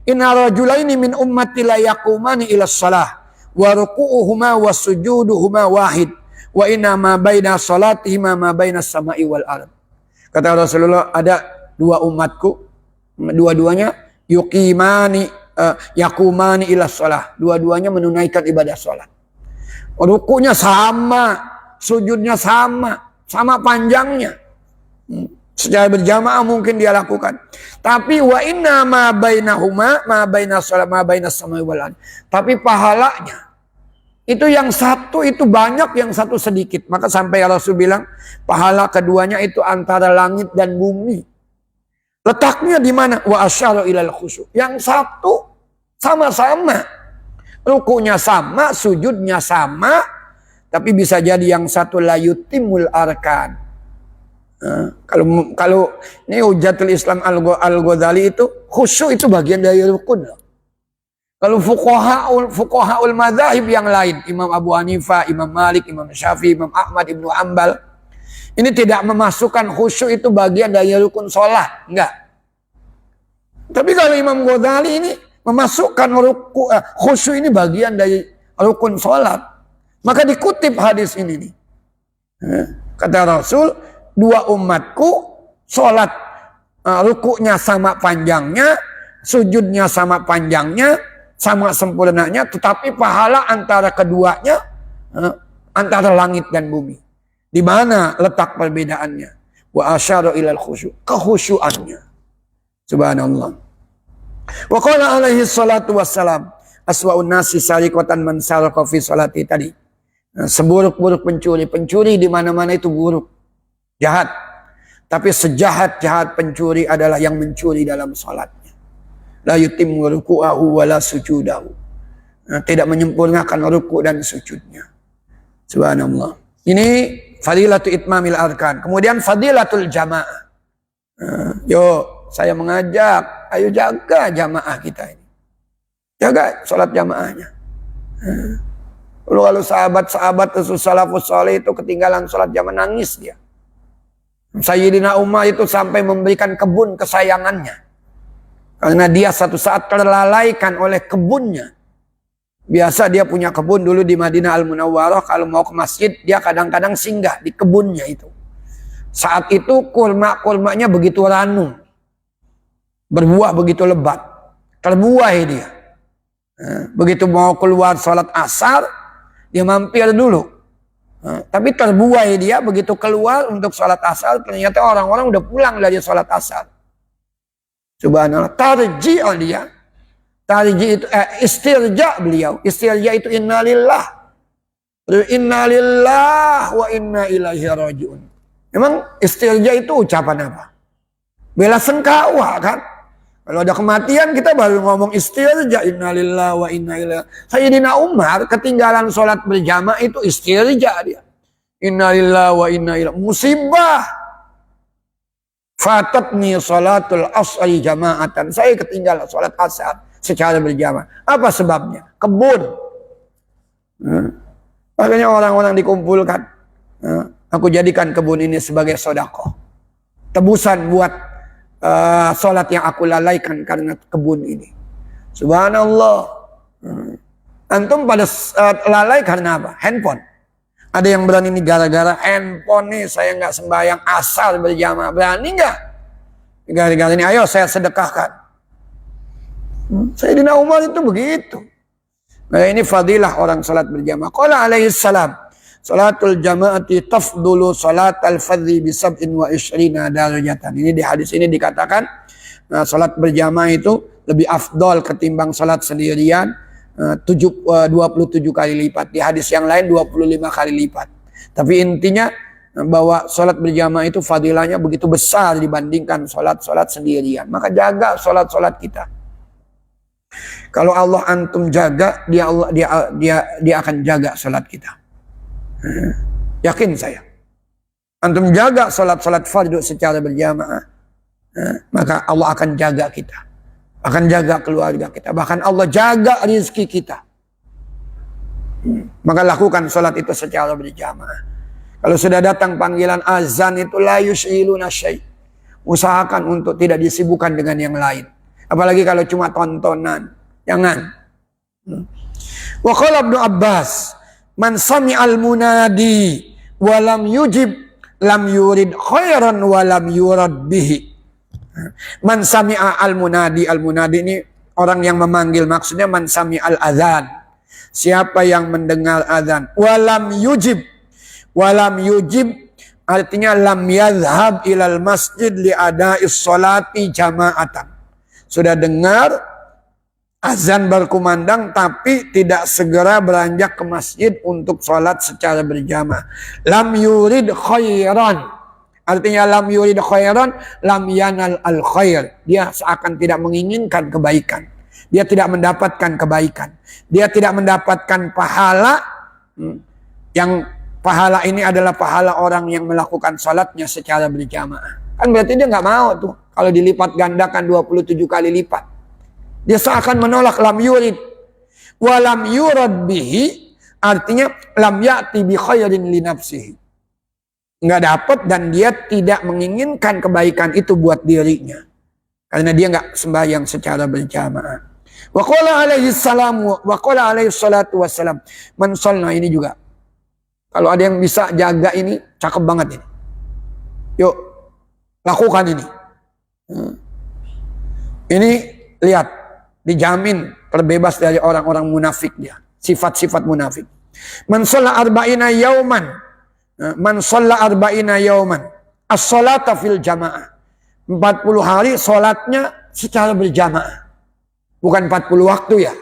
inna rajulaini min ummati la yaqumani ila shalah wa ruku'uhuma wa sujuduhuma wahid wa inna ma baina salatihima ma baina samai wal ard. Kata Rasulullah, ada dua umatku, dua-duanya yakumani ila shalah, dua-duanya menunaikan ibadah salat. Rukunya sama, sujudnya sama panjangnya. Secara berjamaah mungkin dia lakukan. Tapi wa inna ma bainahuma ma bainas salat ma bainas samai wal ard. Tapi pahalanya itu yang satu itu banyak, yang satu sedikit. Maka sampai Rasul bilang pahala keduanya itu antara langit dan bumi. Letaknya di mana? Wa asyara ilal khusyuk. Yang satu sama-sama. Rukunya sama, sujudnya sama, tapi bisa jadi yang satu la yutimul arkan. Kalau ini Hujatul Islam Al-Ghazali itu khusyuk itu bagian dari rukun. Kalau fuqahaul madzhab yang lain, Imam Abu Hanifah, Imam Malik, Imam Syafi'i, Imam Ahmad Ibnu Ambal, ini tidak memasukkan khusyuk itu bagian dari rukun sholat, enggak. Tapi kalau Imam Ghazali ini memasukkan khusyuk ini bagian dari rukun sholat, maka dikutip hadis ini nih. Kata Rasul, dua umatku sholat rukuknya sama panjangnya, sujudnya sama panjangnya, sama sempurnanya, tetapi pahala antara keduanya antara langit dan bumi. Di mana letak perbedaannya? Wa asyara ilal khusyuk, kekhusyuannya. Subhanallah. Wa qala alaihi salatu wassalam, aswa'un nasi sariqatan man sarqa fi salati tadi. Seburuk-buruk pencuri di mana-mana itu buruk, jahat. Tapi sejahat-jahat pencuri adalah yang mencuri dalam salatnya. La yutimmu ruku'ahu wa la sujudahu. Tidak menyempurnakan ruku' dan sujudnya. Subhanallah. Ini fadilatu itmamil arkan. Kemudian fadilatul jamaah. Saya mengajak, ayo jaga jamaah kita ini. Jaga sholat jamaahnya. Kalau sahabat-sahabat salafus saleh itu ketinggalan sholat jamaah, nangis dia. Sayyidina Umar itu sampai memberikan kebun kesayangannya. Karena dia satu saat terlalaikan oleh kebunnya. Biasa dia punya kebun dulu di Madinah Al-Munawwarah. Kalau mau ke masjid, dia kadang-kadang singgah di kebunnya itu. Saat itu kurma-kurmanya begitu ranum. Berbuah begitu lebat. Terbuah dia. Begitu mau keluar sholat asar, dia mampir dulu. Tapi terbuah dia begitu keluar untuk sholat asar, ternyata orang-orang udah pulang dari sholat asar. Subhanallah, tarji' dia. Tarji itu istirja beliau. Istirja itu innalillah. Innalillah wa inna ilaihi rajiun. Memang istirja itu ucapan apa? Bela sengkawa kan? Kalau ada kematian kita baru ngomong istirja, innalillah wa inna ilaihi. Sayyidina Umar ketinggalan sholat berjamaah itu istirja dia. Innalillah wa inna ilaihi. Musibah. Fatatni sholatul asri jama'atan. Saya ketinggalan sholat asar secara berjamaah. Apa sebabnya? Kebun. Makanya orang-orang dikumpulkan. Aku jadikan kebun ini sebagai sedekah. Tebusan buat sholat yang aku lalaikan karena kebun ini. Subhanallah. Antum pada lalai karena apa? Handphone. Ada yang berani nih gara-gara handphone nih saya nggak sembahyang asar berjamaah. Berani nggak? Gara-gara ini ayo saya sedekahkan. Sayyidina Umar itu begitu. Nah ini fadilah orang salat berjamaah. Qala alaihi salam, salatul jamaati tafdulu salatal fadhi bi 27 darajatan. Ini di hadis ini dikatakan salat berjamaah itu lebih afdol ketimbang salat sendirian 27 kali lipat. Di hadis yang lain 25 kali lipat. Tapi intinya bahwa salat berjamaah itu fadilahnya begitu besar dibandingkan salat-salat sendirian. Maka jaga salat-salat kita. Kalau Allah antum jaga, dia akan jaga salat kita. Yakin saya. Antum jaga salat-salat fardu secara berjamaah, maka Allah akan jaga kita. Akan jaga keluarga kita. Bahkan Allah jaga rezeki kita. Maka lakukan salat itu secara berjamaah. Kalau sudah datang panggilan azan itu la yushiluna syai'. Usahakan untuk tidak disibukkan dengan yang lain. Apalagi kalau cuma tontonan. Jangan. Wa qala Ibnu Abbas, man sami'al munadi wa lam yujib lam yurid khairan wa lam yurad bihi. Man sami'a al munadi ini orang yang memanggil, maksudnya man sami'al adzan. Siapa yang mendengar azan wa lam yujib artinya lam yadhhab ilal masjid li ada'is sholati jama'atan. Sudah dengar azan berkumandang tapi tidak segera beranjak ke masjid untuk sholat secara berjamaah. Lam yurid khairan. Artinya lam yurid khairan, lam yanal al khair. Dia seakan tidak menginginkan kebaikan. Dia tidak mendapatkan kebaikan. Dia tidak mendapatkan pahala. Yang pahala ini adalah pahala orang yang melakukan sholatnya secara berjamaah. Kan berarti dia nggak mau tuh. Kalau dilipat gandakan 27 kali lipat. Dia seakan menolak lam yurid. Wa lam yurad bihi. Artinya lam ya'ti bi khairin li nafsihi. Nggak dapat dan dia tidak menginginkan kebaikan itu buat dirinya. Karena dia nggak sembahyang secara berjamaah. Wa qala alaihi salam wa qala alaihi salatu wassalam. Man shalla, ini juga. Kalau ada yang bisa jaga ini, cakep banget ini. Yuk, lakukan ini. Ini lihat, dijamin terbebas dari orang-orang munafik dia. Sifat-sifat munafik. Man shalla arba'ina yauman. Man shalla arba'ina yauman. As-sholata fil jamaah. 40 hari sholatnya secara berjamaah. Bukan 40 waktu ya.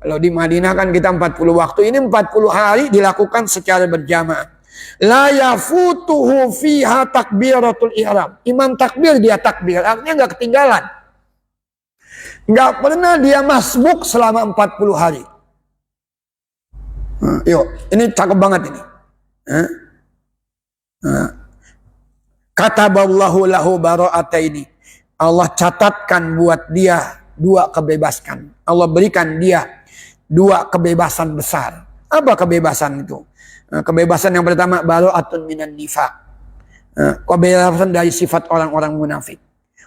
Kalau di Madinah kan kita 40 waktu. Ini 40 hari dilakukan secara berjamaah. La yafutuhu fiha takbiratul ihram. Imam takbir dia takbir. Artinya nggak ketinggalan. Nggak pernah dia masbuk selama 40 hari. Yuk, ini cakep banget ini. Kataballahu lahu bara'ataini. Allah catatkan buat dia 2 kebebasan. Allah berikan dia 2 kebebasan besar. Apa kebebasan itu? Kebebasan yang pertama bara'atun minan nifaq. Kebebasan dari sifat orang-orang munafik.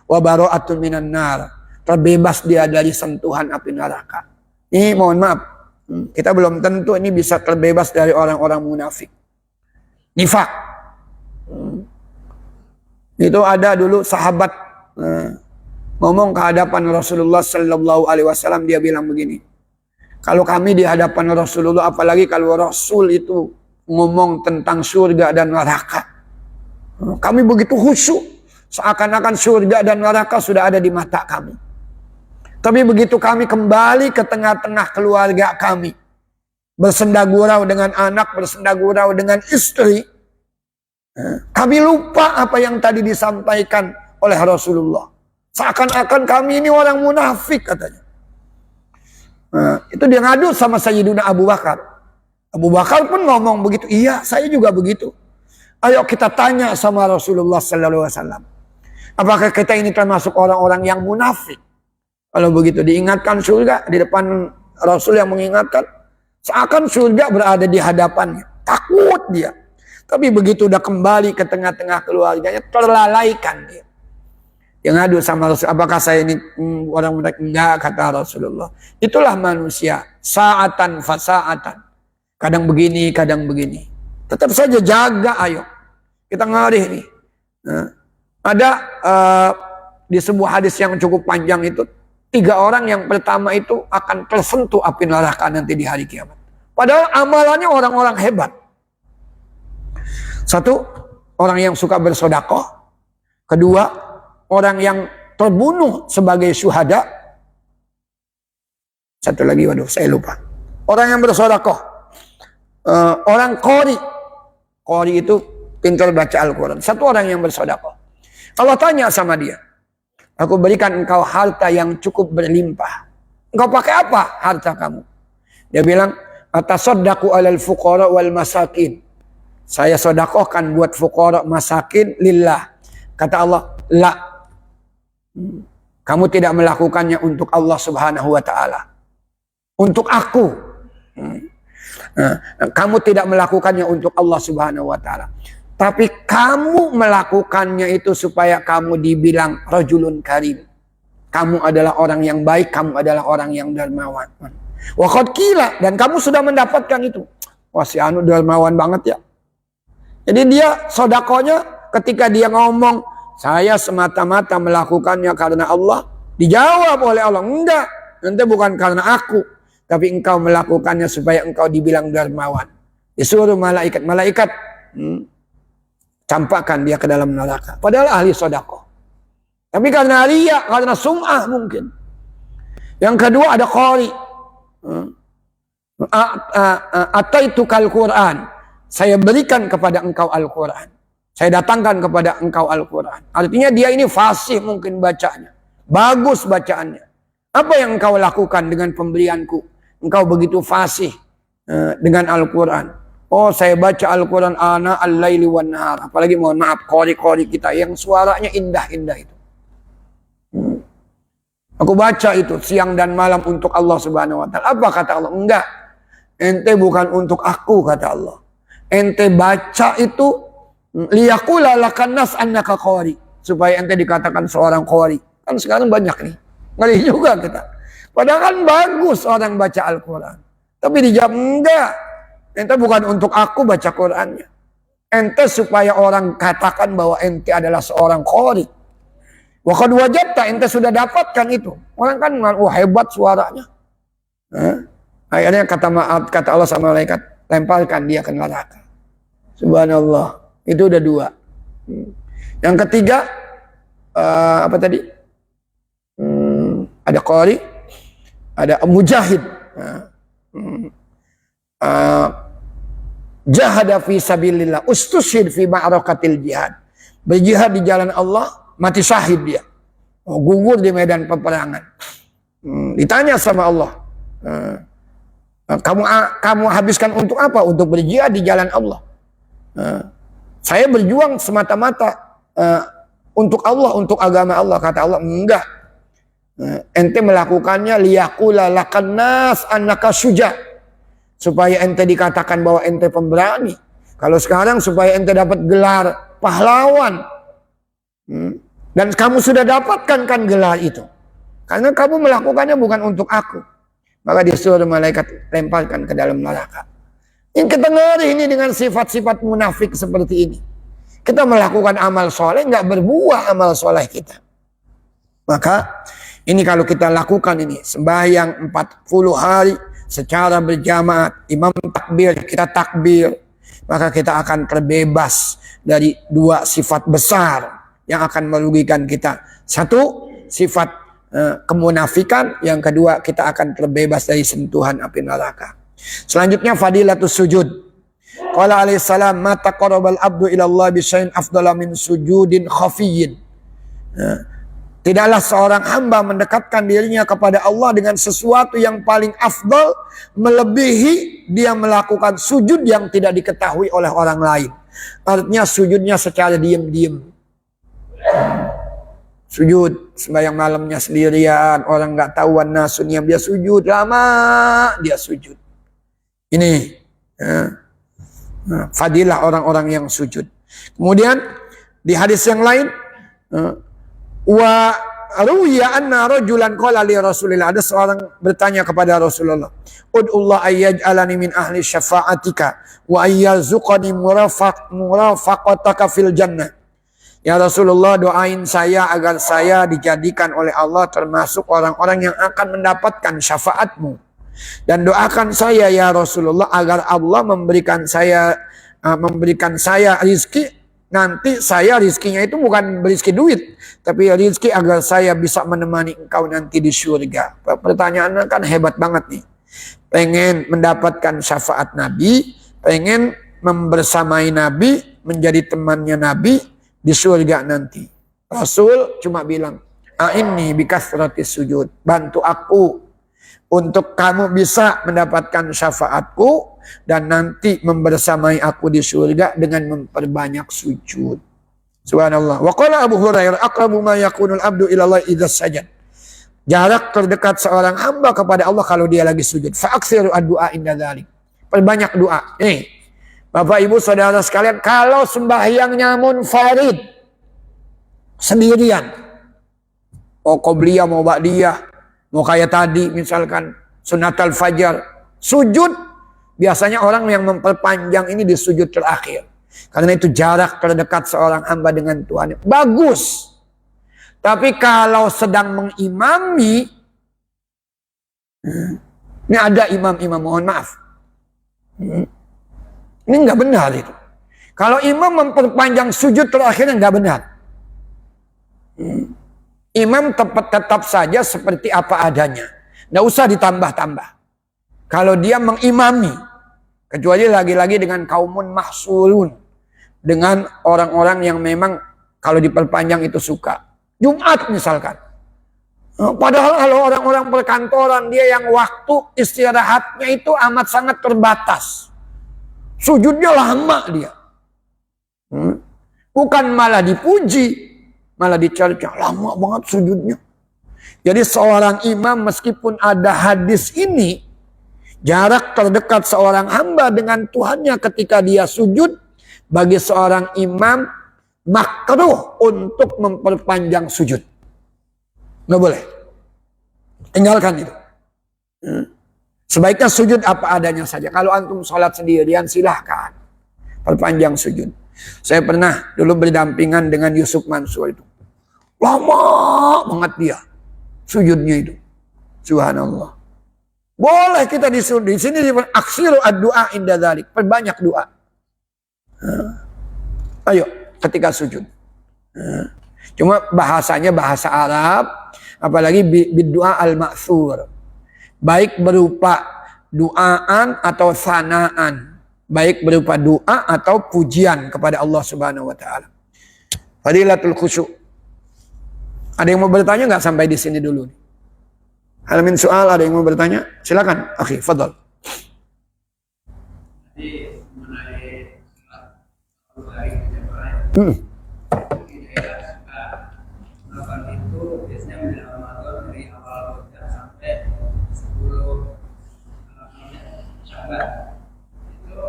Wa bara'atun minan nar. Terbebas dia dari sentuhan api neraka. Ini mohon maaf, kita belum tentu ini bisa terbebas dari orang-orang munafik. Nifaq. Itu ada dulu sahabat ngomong ke hadapan Rasulullah sallallahu alaihi wasallam, dia bilang begini. Kalau kami di hadapan Rasulullah, apalagi kalau Rasul itu ngomong tentang surga dan neraka, kami begitu khusyuk, seakan-akan surga dan neraka sudah ada di mata kami. Tapi begitu kami kembali ke tengah-tengah keluarga kami, bersendagurau dengan anak, bersendagurau dengan istri, kami lupa apa yang tadi disampaikan oleh Rasulullah. Seakan-akan kami ini orang munafik katanya. Itu dia ngadu sama Sayyiduna Abu Bakar. Abu Bakar pun ngomong begitu. Iya, saya juga begitu. Ayo kita tanya sama Rasulullah sallallahu alaihi wasallam. Apakah kita ini termasuk orang-orang yang munafik? Kalau begitu diingatkan surga di depan Rasul yang mengingatkan, seakan surga berada di hadapannya. Takut dia. Tapi begitu udah kembali ke tengah-tengah keluarganya, terlalaikan dia. Yang ngadu sama Rasul, apakah saya ini orang munafik? Enggak, kata Rasulullah. Itulah manusia, sa'atan fasa'atan. Kadang begini, kadang begini. Tetap saja jaga, ayo. Kita ngarih nih. Ada di sebuah hadis yang cukup panjang itu, 3 orang yang pertama itu akan tersentuh api neraka nanti di hari kiamat. Padahal amalannya orang-orang hebat. 1, orang yang suka bersedekah. 2, orang yang terbunuh sebagai syuhada. 1 lagi, waduh saya lupa. Orang yang bersedekah. Orang qori. Qori itu pintar baca Al-Quran. 1 orang yang bersedekah. Allah tanya sama dia, aku berikan engkau harta yang cukup berlimpah. Engkau pakai apa harta kamu? Dia bilang, atasaddaqu alal fuqara wal masakin. Saya sedekahkan buat fuqara masakin lillah. Kata Allah, la. Kamu tidak melakukannya untuk Allah Subhanahu wa taala. Untuk aku. Kamu tidak melakukannya untuk Allah Subhanahu wa taala. Tapi kamu melakukannya itu supaya kamu dibilang rajulun karim. Kamu adalah orang yang baik, kamu adalah orang yang dermawan. Wa qad qila, dan kamu sudah mendapatkan itu. Wah, si anu dermawan banget ya. Jadi dia sedekahnya ketika dia ngomong, saya semata-mata melakukannya karena Allah, dijawab oleh Allah, enggak, nanti bukan karena aku, tapi engkau melakukannya supaya engkau dibilang dermawan. Disuruh malaikat, campakkan dia ke dalam neraka. Padahal ahli sedekah. Tapi karena riya, karena sum'ah mungkin. Yang kedua ada qari. Ataitukal Quran. Saya berikan kepada engkau Al-Quran. Saya datangkan kepada engkau Al-Quran. Artinya dia ini fasih mungkin bacanya. Bagus bacaannya. Apa yang engkau lakukan dengan pemberianku? Engkau begitu fasih dengan Al-Quran. Oh, saya baca Al-Quran ana al-laili wan nahar. Apalagi mohon maaf qori-qori kita yang suaranya indah-indah itu. Aku baca itu siang dan malam untuk Allah Subhanahu wa taala. Apa kata Allah? Enggak. Ente bukan untuk aku, kata Allah. Ente baca itu liyaqula lakan nas annaka qori, supaya ente dikatakan seorang qori. Kan sekarang banyak nih. Ngeri juga kita. Padahal kan bagus orang baca Al-Quran. Tapi dijawab enggak. Ente bukan untuk aku baca Qurannya. Ente supaya orang katakan bahwa ente adalah seorang qori. Wa qad wajadta, ente sudah dapatkan itu. Orang kan hebat suaranya. Akhirnya kata Allah sama malaikat, lemparkan dia ke neraka. Subhanallah. Itu udah 2. Yang ketiga apa tadi? Ada qari, ada mujahid. Jahada fi sabilillah, ustushhid fi ma'rakatil jihad. Berjihad di jalan Allah, mati syahid dia. Gugur di medan peperangan. Ditanya sama Allah, kamu habiskan untuk apa? Untuk berjihad di jalan Allah. Saya berjuang semata-mata untuk Allah, untuk agama Allah. Kata Allah, enggak. Ente melakukannya liyaqula lakan nas annaka syuja', supaya ente dikatakan bahwa ente pemberani. Kalau sekarang supaya ente dapat gelar pahlawan. Dan kamu sudah dapatkan kan gelar itu. Karena kamu melakukannya bukan untuk aku. Maka disuruh malaikat lemparkan ke dalam neraka. Yang kita ngeri ini dengan sifat-sifat munafik seperti ini. Kita melakukan amal soleh, nggak berbuah amal soleh kita. Maka ini kalau kita lakukan ini, sembahyang 40 hari, secara berjamaah, imam takbir, kita takbir, maka kita akan terbebas dari 2 sifat besar yang akan merugikan kita. 1, sifat kemunafikan, yang kedua kita akan terbebas dari sentuhan api neraka. Selanjutnya fadilatus sujud. Qala alaihi salam, ma taqarrabal abdu ila Allah bi syai'in afdala min sujudin khafiyyin. Tidaklah seorang hamba mendekatkan dirinya kepada Allah dengan sesuatu yang paling afdal melebihi dia melakukan sujud yang tidak diketahui oleh orang lain. Artinya sujudnya secara diam-diam. Sujud sembahyang malamnya sendirian, orang nggak tahu nasunnya, dia sujud lama, dia sujud. Ini fadilah orang-orang yang sujud. Kemudian di hadis yang lain, wa ruwiya anna rajulan qala li Rasulillah, ada seorang bertanya kepada Rasulullah, ud'ullah ayyaj'alani min ahli syafa'atika wa ayyazuqani murafaqataka fil jannah. Ya Rasulullah, doain saya agar saya dijadikan oleh Allah termasuk orang-orang yang akan mendapatkan syafaatmu. Dan doakan saya ya Rasulullah agar Allah memberikan saya rizki. Nanti saya rizkinya itu bukan rizki duit, tapi rizki agar saya bisa menemani engkau nanti di surga. Pertanyaannya kan hebat banget nih. Pengen mendapatkan syafaat Nabi, pengen membersamai Nabi, menjadi temannya Nabi di surga nanti. Rasul cuma bilang, a'inni bikasratis sujud, bantu aku untuk kamu bisa mendapatkan syafaatku dan nanti membersamai aku di surga dengan memperbanyak sujud. Subhanallah. Wa qala Abu Hurairah, aqrabu ma yakunul abdu ila Allah idza sajad. Jarak terdekat seorang hamba kepada Allah kalau dia lagi sujud. Fa aksiru ad-du'a inda dzalik. Perbanyak doa. Bapak Ibu Saudara sekalian, kalau sembahyangnya munfarid sendirian, mau qobliyah mau ba'diyah, mau kayak tadi misalkan sunatul fajar, sujud biasanya orang yang memperpanjang ini di sujud terakhir. Karena itu jarak terdekat seorang hamba dengan Tuhan bagus. Tapi kalau sedang mengimami, ini ada imam-imam, mohon maaf, ini nggak benar itu. Kalau imam memperpanjang sujud terakhirnya nggak benar. Imam tetap saja seperti apa adanya. Nggak usah ditambah-tambah. Kalau dia mengimami, kecuali lagi-lagi dengan kaumun mahsurun, dengan orang-orang yang memang kalau diperpanjang itu suka. Jumat misalkan. Padahal kalau orang-orang perkantoran, dia yang waktu istirahatnya itu amat sangat terbatas. Sujudnya lama dia. Bukan malah dipuji, malah dicerca. Lama banget sujudnya. Jadi seorang imam meskipun ada hadis ini, jarak terdekat seorang hamba dengan Tuhannya ketika dia sujud, bagi seorang imam makruh untuk memperpanjang sujud. Nggak boleh. Tinggalkan itu. Sebaiknya sujud apa adanya saja. Kalau antum sholat sendirian silahkan perpanjang sujud. Saya pernah dulu berdampingan dengan Yusuf Mansur itu. Lama banget dia sujudnya itu. Subhanallah. Boleh kita di sini aksiru ad-du'a inda dzalik. Perbanyak doa. Ayo ketika sujud. Cuma bahasanya bahasa Arab, apalagi bid-du'a al-ma'thur. Baik berupa duaan atau sanaan, baik berupa doa atau pujian kepada Allah Subhanahu wa taala. Fadilatul khusyuk. Ada yang mau bertanya nggak sampai di sini dulu? Hal min soal, ada yang mau bertanya? Silakan, akhi, fadhal. Jadi mengenai hari itu biasanya menjelang Ramadan dari awal Ramadan sampai 10 Syawal. Itu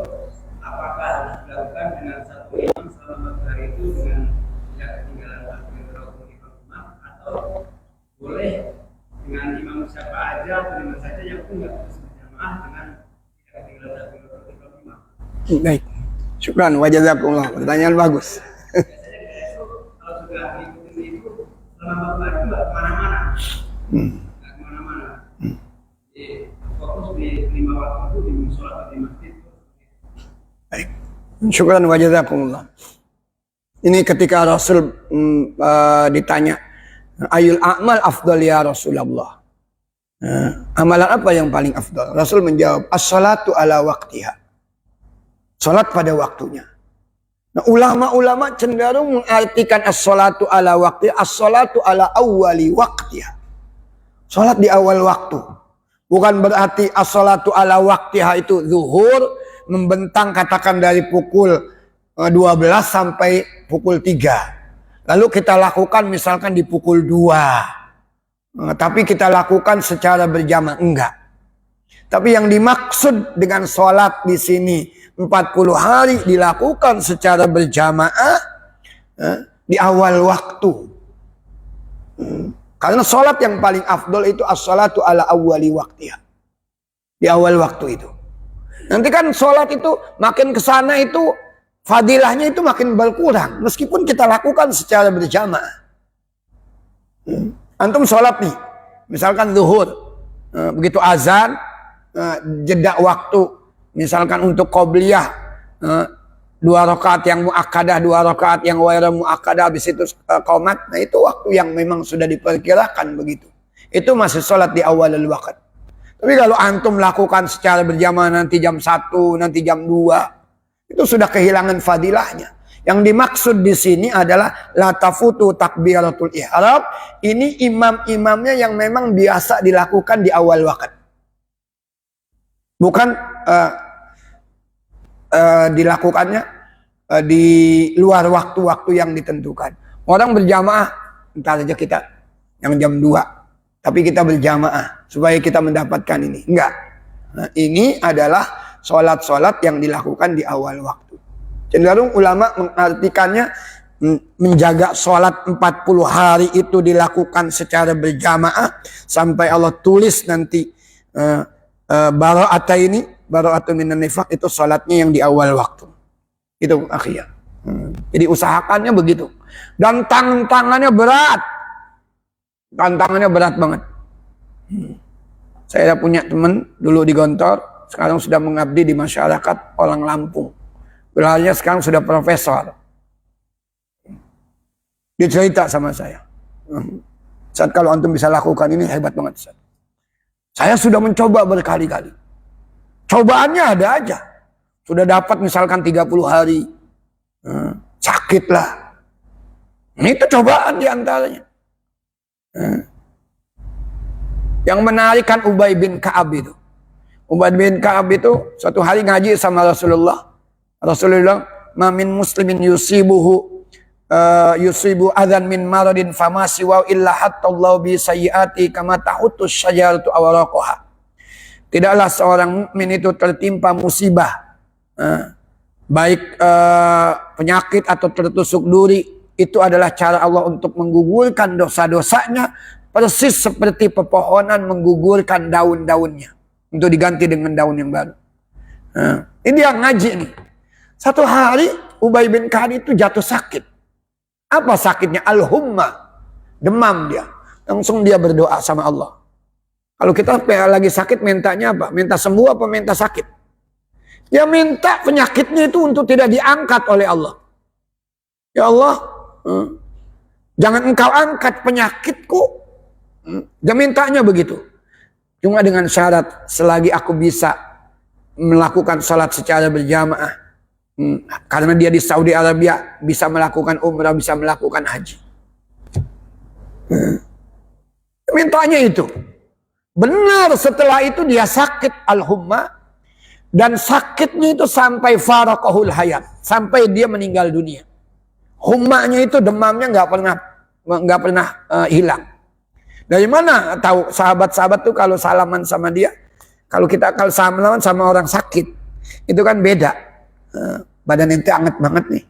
apakah harus dilakukan dengan satu imam selama hari itu dengan tidak ketinggalan takbiratul ihram, atau boleh dengan imam siapa aja atau dengan saja yang pun nggak harus berjamaah dengan tidak ketinggalan takbiratul ihram? Baik. Syukran wa jazakumullah. Pertanyaan bagus. Biasanya itu kalau sudah ikutin itu selama bulan itu nggak kemana-mana, nggak kemana-mana. Jadi fokus di 5 waktu itu di musola atau di masjid. Baik. Syukran wa jazakumullah. Ini ketika Rasul ditanya Ayul a'mal afdal ya Rasulullah. Amalan apa yang paling afdal? Rasul menjawab, as-salatu ala waqtiha. Salat pada waktunya. Nah, ulama-ulama cenderung mengartikan as-salatu ala waqtiha, as-salatu ala awwali waqtiha. Salat di awal waktu. Bukan berarti as-salatu ala waqtiha itu zuhur, membentang katakan dari pukul 12 sampai pukul 3. Lalu kita lakukan misalkan di pukul 2. Tapi kita lakukan secara berjamaah, enggak. Tapi yang dimaksud dengan sholat di sini 40 hari dilakukan secara berjamaah di awal waktu. Karena sholat yang paling afdol itu as-sholatu ala awwali waqtiha. Di awal waktu itu. Nanti kan sholat itu makin kesana itu fadilahnya itu makin berkurang. Meskipun kita lakukan secara berjamaah. Antum sholat nih, misalkan zuhur, begitu azan, jeda waktu, misalkan untuk qobliyah, 2 rakaat yang muakkadah, 2 rakaat yang ghairu muakkadah, habis itu qomat, nah itu waktu yang memang sudah diperkirakan begitu. Itu masih sholat di awal waktu. Tapi kalau antum lakukan secara berjamaah nanti jam 1, nanti jam 2, itu sudah kehilangan fadilahnya. Yang dimaksud di sini adalah la tafutu takbiratul ihram. Ini imam-imamnya yang memang biasa dilakukan di awal waktu. Bukan dilakukannya di luar waktu-waktu yang ditentukan. Orang berjamaah, entar aja kita yang jam 2. Tapi kita berjamaah supaya kita mendapatkan ini. Enggak. Nah, ini adalah sholat-sholat yang dilakukan di awal waktu. Cenderung ulama mengartikannya menjaga sholat 40 hari itu dilakukan secara berjamaah sampai Allah tulis nanti bara'ata ini, bara'atu minan nifaq, itu sholatnya yang di awal waktu. Itu akhirnya. Jadi usahakannya begitu. Dan tantangannya berat. Tantangannya berat banget. Saya punya teman dulu di Gontor, sekarang sudah mengabdi di masyarakat orang Lampung. Gelarnya sekarang sudah profesor. Dia cerita sama saya. Saat kalau antum bisa lakukan ini hebat banget. Ustaz. Saya sudah mencoba berkali-kali. Cobaannya ada aja. Sudah dapat misalkan 30 hari. Sakitlah. Itu cobaan diantaranya. Yang menarikkan Ubay bin Ka'ab itu. Ubay bin Ka'ab itu suatu hari ngaji sama Rasulullah. Rasulullah, ma min muslimin yusibu adzan min maradin fama siwa illa hatta Allah bi sayyiati kama tahutus syajaratu awraqaha. Tidaklah seorang mukmin itu tertimpa musibah, baik penyakit atau tertusuk duri, itu adalah cara Allah untuk menggugurkan dosa-dosanya, persis seperti pepohonan menggugurkan daun-daunnya untuk diganti dengan daun yang baru. Ini dia ngaji nih. Satu hari Ubay bin Ka'ab itu jatuh sakit. Apa sakitnya? Al-humma. Demam dia. Langsung dia berdoa sama Allah. Kalau kita lagi sakit mintanya apa? Minta sembuh apa minta sakit? Dia minta penyakitnya itu untuk tidak diangkat oleh Allah. Ya Allah, jangan engkau angkat penyakitku. Dia mintanya begitu. Cuma dengan syarat selagi aku bisa melakukan salat secara berjamaah. Karena dia di Saudi Arabia bisa melakukan umrah, bisa melakukan haji. Mintanya itu. Benar, setelah itu dia sakit al-humma. Dan sakitnya itu sampai faraqahul hayat. Sampai dia meninggal dunia. Hummanya itu demamnya nggak pernah hilang. Dari mana tahu sahabat-sahabat tuh kalau salaman sama dia? Kalau salaman sama orang sakit. Itu kan beda. Badan ente anget banget nih.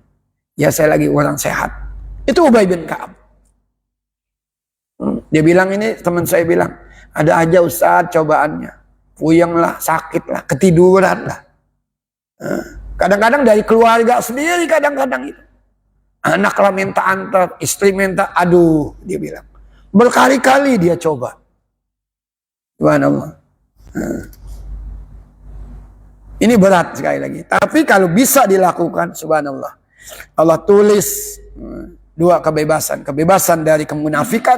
Ya saya lagi orang sehat. Itu Ubay bin Ka'ab. Dia bilang ini, teman saya bilang, ada aja Ustaz cobaannya. Puyeng lah, sakit lah, ketiduran lah. Kadang-kadang dari keluarga sendiri kadang-kadang itu. Anak lah minta antar, istri minta, aduh dia bilang. Berkali-kali dia coba. Subhanallah. Ini berat sekali lagi. Tapi kalau bisa dilakukan, subhanallah. Allah tulis 2 kebebasan. Kebebasan dari kemunafikan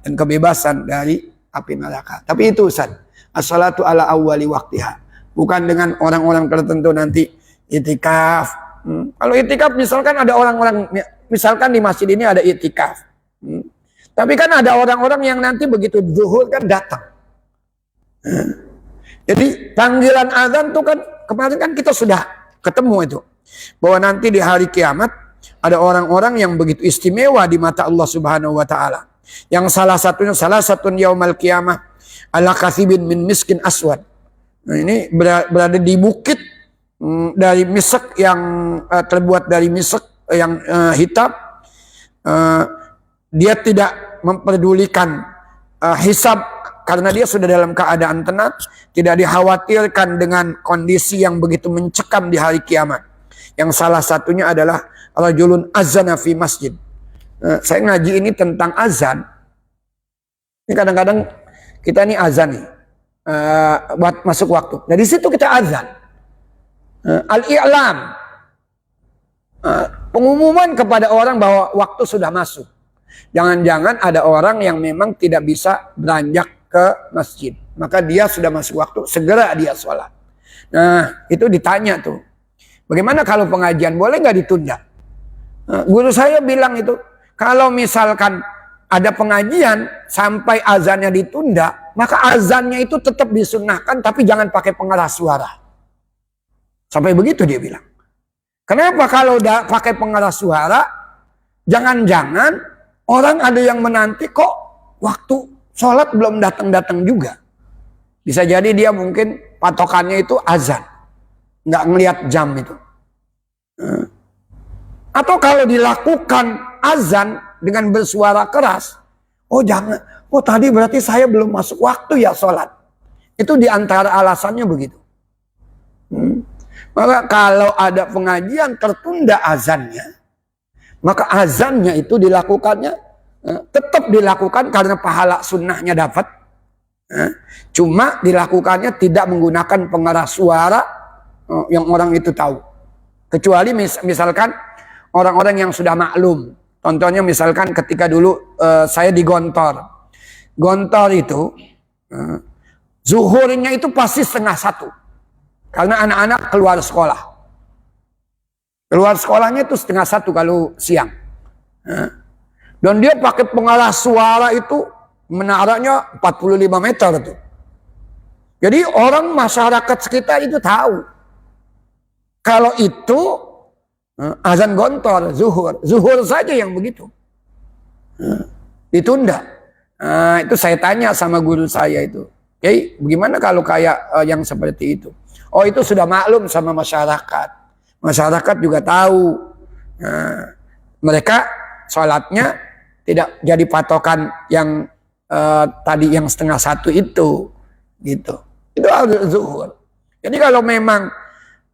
dan kebebasan dari api neraka. Tapi itu Ustaz, as-salatu ala awwali waktiha. Bukan dengan orang-orang tertentu nanti itikaf. Kalau itikaf misalkan ada orang-orang, misalkan di masjid ini ada itikaf. Tapi kan ada orang-orang yang nanti begitu zuhur kan datang. Jadi panggilan azan tuh kan kemarin kan kita sudah ketemu itu. Bahwa nanti di hari kiamat ada orang-orang yang begitu istimewa di mata Allah Subhanahu wa taala. Yang salah satu yaumal kiamah ala kathibin min miskin aswad. Nah, ini berada di bukit dari misak yang terbuat dari misak yang hitam. Dia tidak mempedulikan hisab karena dia sudah dalam keadaan tenang, tidak dikhawatirkan dengan kondisi yang begitu mencekam di hari kiamat. Yang salah satunya adalah rajulun azana fi masjid. Saya ngaji ini tentang azan. Ini kadang-kadang kita ini azan nih, buat masuk waktu. Dari situ kita azan. Al-i'lam, pengumuman kepada orang bahwa waktu sudah masuk. Jangan-jangan ada orang yang memang tidak bisa beranjak ke masjid, maka dia sudah masuk waktu, segera dia sholat. Nah, itu ditanya tuh, bagaimana kalau pengajian, boleh nggak ditunda? Guru saya bilang itu, kalau misalkan ada pengajian sampai azannya ditunda, maka azannya itu tetap disunnahkan, tapi jangan pakai pengeras suara. Sampai begitu dia bilang. Kenapa kalau udah pakai pengeras suara, jangan-jangan orang ada yang menanti kok waktu sholat belum datang-datang juga. Bisa jadi dia mungkin patokannya itu azan. Nggak ngelihat jam itu. Atau kalau dilakukan azan dengan bersuara keras, oh jangan, oh tadi berarti saya belum masuk waktu ya sholat. Itu diantara alasannya begitu. Maka kalau ada pengajian tertunda azannya, maka azannya itu dilakukannya, tetap dilakukan karena pahala sunnahnya dapat. Cuma dilakukannya tidak menggunakan pengeras suara yang orang itu tahu. Kecuali misalkan orang-orang yang sudah maklum. Contohnya misalkan ketika dulu saya di Gontor. Gontor itu zuhurnya itu pasti 12:30. Karena anak-anak keluar sekolah. Keluar sekolahnya itu 12:30 kalau siang. Dan dia pakai pengeras suara itu menaranya 45 meter tuh. Jadi orang masyarakat sekitar itu tahu. Kalau itu azan Gontor, zuhur saja yang begitu. Ditunda. Itu saya tanya sama guru saya itu. Bagaimana kalau kayak yang seperti itu? Oh itu sudah maklum sama masyarakat. Masyarakat juga tahu. Mereka sholatnya tidak jadi patokan yang tadi yang 12:30 itu. Gitu. Itu harus zuhur. Jadi kalau memang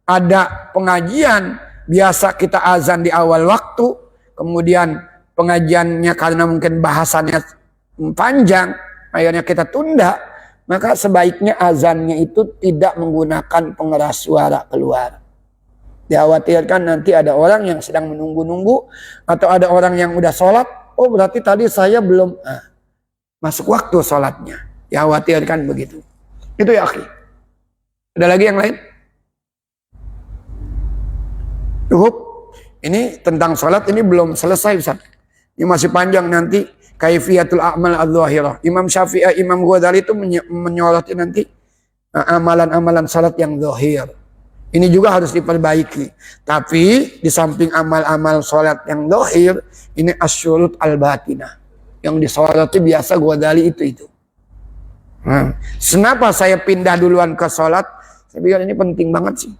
ada pengajian, biasa kita azan di awal waktu, kemudian pengajiannya karena mungkin bahasannya panjang, akhirnya kita tunda, maka sebaiknya azannya itu tidak menggunakan pengeras suara keluar. Dikhawatirkan nanti ada orang yang sedang menunggu-nunggu, atau ada orang yang udah sholat, oh berarti tadi saya belum masuk waktu sholatnya. Dikhawatirkan begitu. Itu ya akhi. Ada lagi yang lain? Cukup. Ini tentang sholat ini belum selesai Ustaz. Ini masih panjang nanti. Kaifiyatul a'mal adz-dzahirah. Imam Syafi'i, Imam Ghazali itu menyoroti nanti amalan-amalan salat yang zahir. Ini juga harus diperbaiki. Tapi di samping amal-amal salat yang zahir, ini asyurut al-batinah. Yang disoroti biasa Ghazali itu. Kenapa saya pindah duluan ke salat? Saya bilang ini penting banget sih.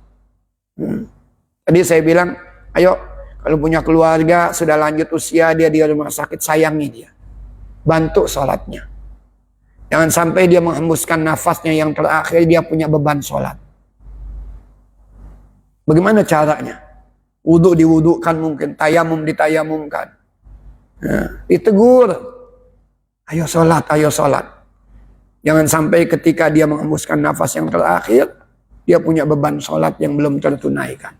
Tadi saya bilang, ayo kalau punya keluarga sudah lanjut usia, dia di rumah sakit, sayangi dia. Bantu sholatnya. Jangan sampai dia menghembuskan nafasnya yang terakhir, dia punya beban sholat. Bagaimana caranya? Wudhu diwudhukan mungkin, tayamum ditayamumkan. Ditegur. Ayo sholat, ayo sholat. Jangan sampai ketika dia menghembuskan nafas yang terakhir, dia punya beban sholat yang belum tertunaikan.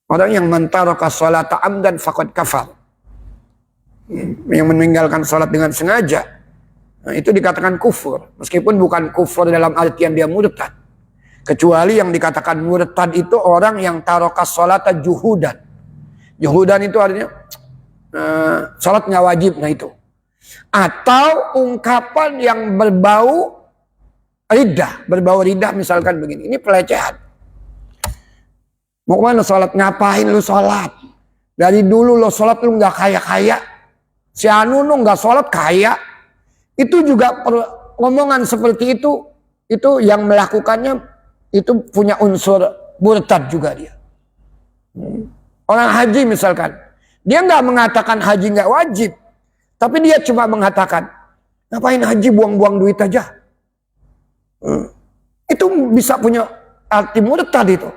Orang yang mentaraka sholata amdan faqad kafar. Yang meninggalkan sholat dengan sengaja, nah, itu dikatakan kufur. Meskipun bukan kufur dalam artian dia murtad. Kecuali yang dikatakan murtad itu orang yang tarokas sholata juhudan. Juhudan itu artinya sholat nggak wajib, nah itu. Atau ungkapan yang berbau ridah misalkan begini. Ini pelecehan. Mau kemana sholat? Ngapain lu sholat? Dari dulu lo sholat lu nggak kaya-kaya. Si Anu nggak sholat kaya. Itu juga omongan seperti itu yang melakukannya itu punya unsur murtad juga dia. Orang haji misalkan, dia nggak mengatakan haji nggak wajib, tapi dia cuma mengatakan ngapain haji buang-buang duit aja. Itu bisa punya arti murtad itu.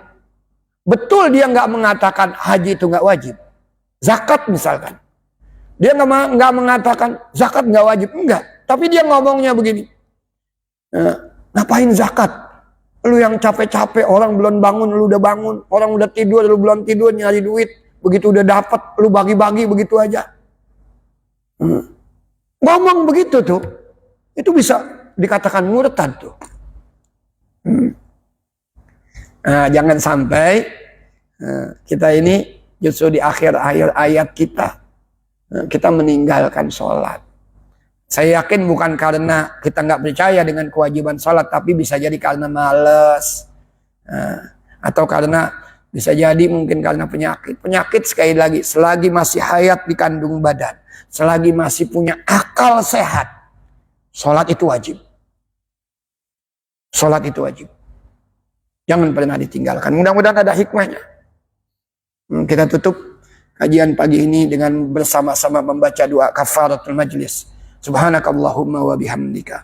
Betul dia nggak mengatakan haji itu nggak wajib. Zakat misalkan, dia nggak mengatakan zakat nggak wajib, enggak. Tapi dia ngomongnya begini, ngapain zakat? Lu yang capek-capek, orang belum bangun, lu udah bangun. Orang udah tidur, lu belum tidur nyari duit. Begitu udah dapat, lu bagi-bagi begitu aja. Ngomong begitu tuh, itu bisa dikatakan murtad tuh. Nah, jangan sampai kita ini justru di akhir-akhir ayat kita meninggalkan sholat. Saya yakin bukan karena kita nggak percaya dengan kewajiban sholat, tapi bisa jadi karena males, atau karena bisa jadi mungkin karena penyakit. Penyakit sekali lagi, selagi masih hayat di kandung badan, selagi masih punya akal sehat, sholat itu wajib. Sholat itu wajib. Jangan pernah ditinggalkan. Mudah-mudahan ada hikmahnya. Kita tutup kajian pagi ini dengan bersama-sama membaca doa kafaratul majlis. Subhanakallahumma wa bihamdika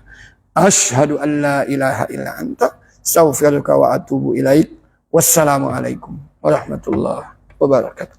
asyhadu an la ilaha illa anta astaghfiruka wa atubu ilaik. Wassalamualaikum warahmatullahi wabarakatuh.